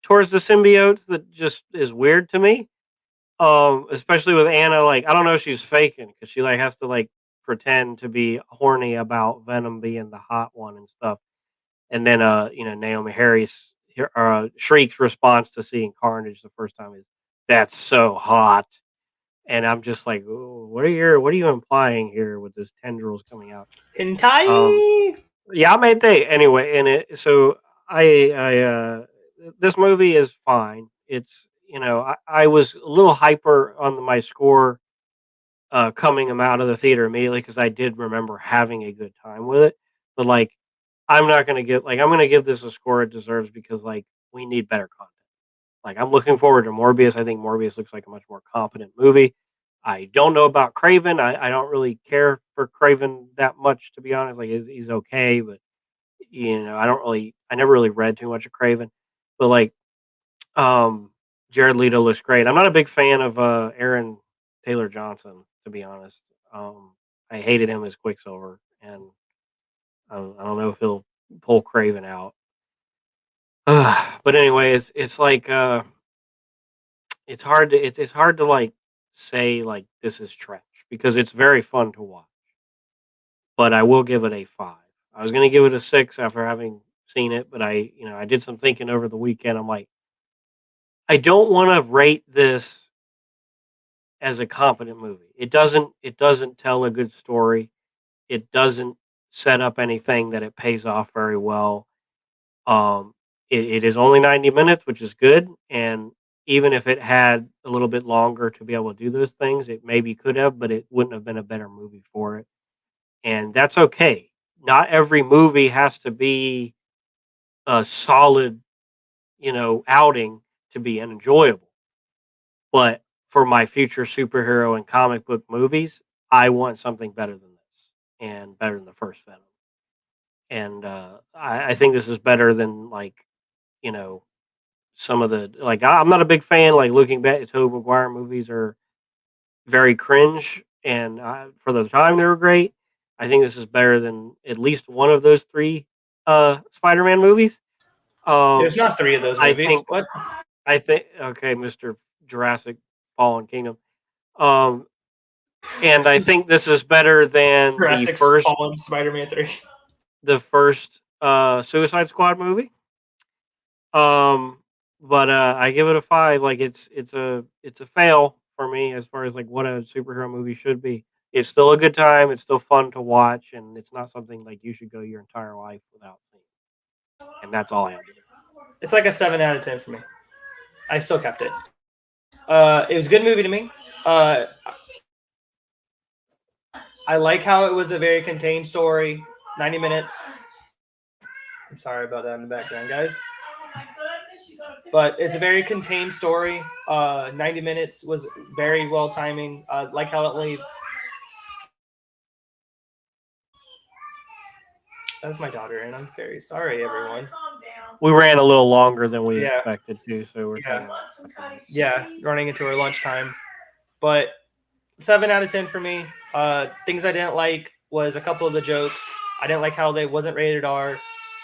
towards the symbiotes that just is weird to me. Especially with Anna, like I don't know if she's faking because she like has to like pretend to be horny about Venom being the hot one and stuff. And then Naomi Harris Shriek's response to seeing Carnage the first time is that's so hot. And I'm just like, what are you implying here with this tendrils coming out? Hentai. Yeah, I made they anyway, and so I this movie is fine. It's I was a little hyper on my score coming out of the theater immediately because I did remember having a good time with it. But like, I'm not gonna give I'm gonna give this a score it deserves because like we need better content. Like I'm looking forward to Morbius. I think Morbius looks like a much more competent movie. I don't know about Craven. I don't really care for Craven that much to be honest. Like he's okay, but I never really read too much of Craven. But like Jared Leto looks great. I'm not a big fan of Aaron Taylor Johnson, to be honest. I hated him as Quicksilver, and I don't know if he'll pull Craven out. But anyways, it's like it's hard to like say like this is trash because it's very fun to watch. But I will give it a 5. I was gonna give it a 6 after having seen it, but I did some thinking over the weekend. I'm like, I don't want to rate this as a competent movie. It doesn't tell a good story. It doesn't set up anything that it pays off very well. It is only 90 minutes, which is good. And even if it had a little bit longer to be able to do those things, it maybe could have, but it wouldn't have been a better movie for it. And that's okay. Not every movie has to be a solid, outing to be enjoyable. But for my future superhero and comic book movies, I want something better than this and better than the first Venom. And I think this is better than some of the I'm not a big fan. Like looking back, Tobey Maguire movies are very cringe, and for the time they were great. I think this is better than at least one of those 3 Spider-Man movies. There's not 3 of those movies. What? I think okay, Mr. Jurassic Fallen Kingdom. And I think this is better than Jurassic Fallen Spider-Man 3. The first Suicide Squad movie. But I give it a 5. Like it's a fail for me as far as like what a superhero movie should be. It's still a good time. It's still fun to watch, and it's not something like you should go your entire life without seeing. And that's all I have to do. It's like a 7 out of 10 for me. I still kept it. It was a good movie to me. I like how it was a very contained story. 90 minutes. I'm sorry about that in the background, guys. But it's a very contained story. 90 minutes was very well timing. Like how it only. That's my daughter, and I'm very sorry, everyone. We ran a little longer than we Yeah. expected to, so we're running into our lunchtime. But 7 out of 10 for me. Things I didn't like was a couple of the jokes. I didn't like how they wasn't rated R.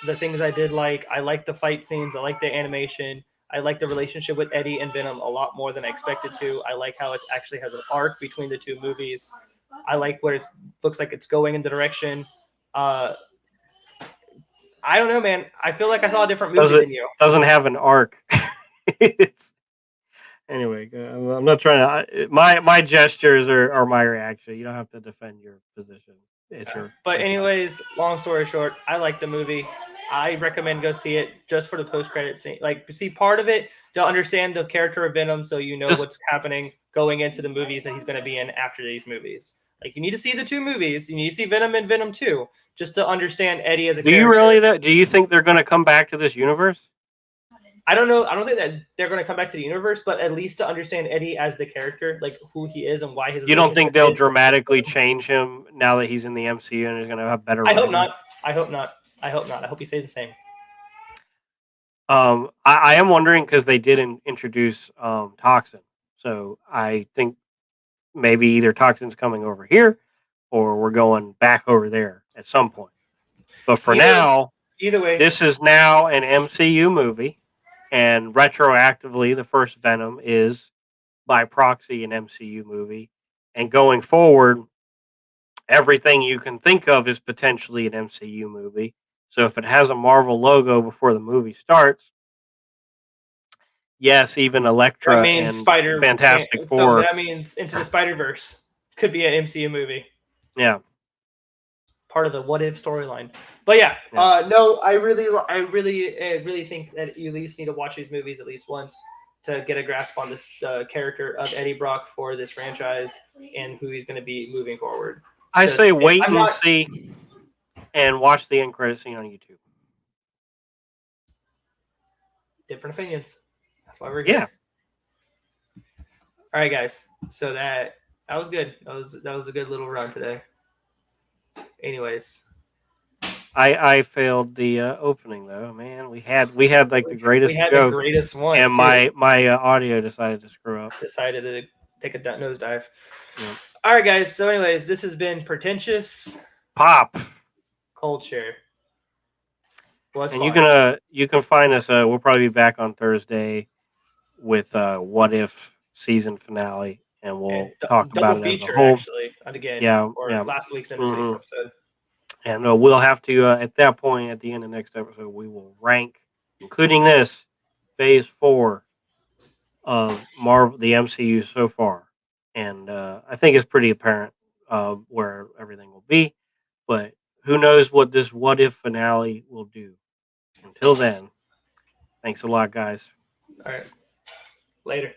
The things I did like, I like the fight scenes. I like the animation. I like the relationship with Eddie and Venom a lot more than I expected to. I like how it actually has an arc between the two movies. I like where it looks like it's going in the direction. I don't know, man. I feel like I saw a different movie than you. Doesn't have an arc. Anyway, I'm not trying to. My gestures are my reaction. You don't have to defend your position. It's your. But anyways, long story short, I like the movie. I recommend go see it just for the post-credit scene. Like, see part of it to understand the character of Venom, so you know what's happening going into the movies that he's going to be in after these movies. Like, you need to see the 2 movies. You need to see Venom and Venom 2 just to understand Eddie as a character. Do you really? Do you think they're going to come back to this universe? I don't know. I don't think that they're going to come back to the universe, but at least to understand Eddie as the character, like who he is and why his. You don't think they'll dramatically change him now that he's in the MCU and he's going to have better? I hope not. I hope not. I hope not. I hope he stays the same. I am wondering because they did introduce Toxin, so I think maybe either Toxin's coming over here or we're going back over there at some point. But for now, either way, this is now an MCU movie, and retroactively, the first Venom is by proxy an MCU movie, and going forward, everything you can think of is potentially an MCU movie. So if it has a Marvel logo before the movie starts, yes, even Elektra and Fantastic Four. So that means Into the Spider-Verse could be an MCU movie. Yeah. Part of the what if storyline. But yeah. No, I really think that you at least need to watch these movies at least once to get a grasp on this character of Eddie Brock for this franchise and who he's going to be moving forward. I say wait and see and watch the end credit scene on YouTube. Different opinions. That's why we're here. Yeah. All right, guys. So that was good. That was a good little run today. Anyways, I failed the opening though. Man, we had like the greatest. We had the greatest one, and my audio decided to screw up. Decided to take a nosedive. Yeah. All right, guys. So, anyways, this has been Pretentious Pop Culture. And you can find us. We'll probably be back on Thursday with What If season finale, and we'll talk about it as a whole. Actually, again, last week's and this week's episode. And we'll have to at that point at the end of next episode we will rank, including this Phase 4 of Marvel, the MCU so far, and I think it's pretty apparent where everything will be, but who knows what this What If finale will do. Until then, thanks a lot, guys. All right. Later.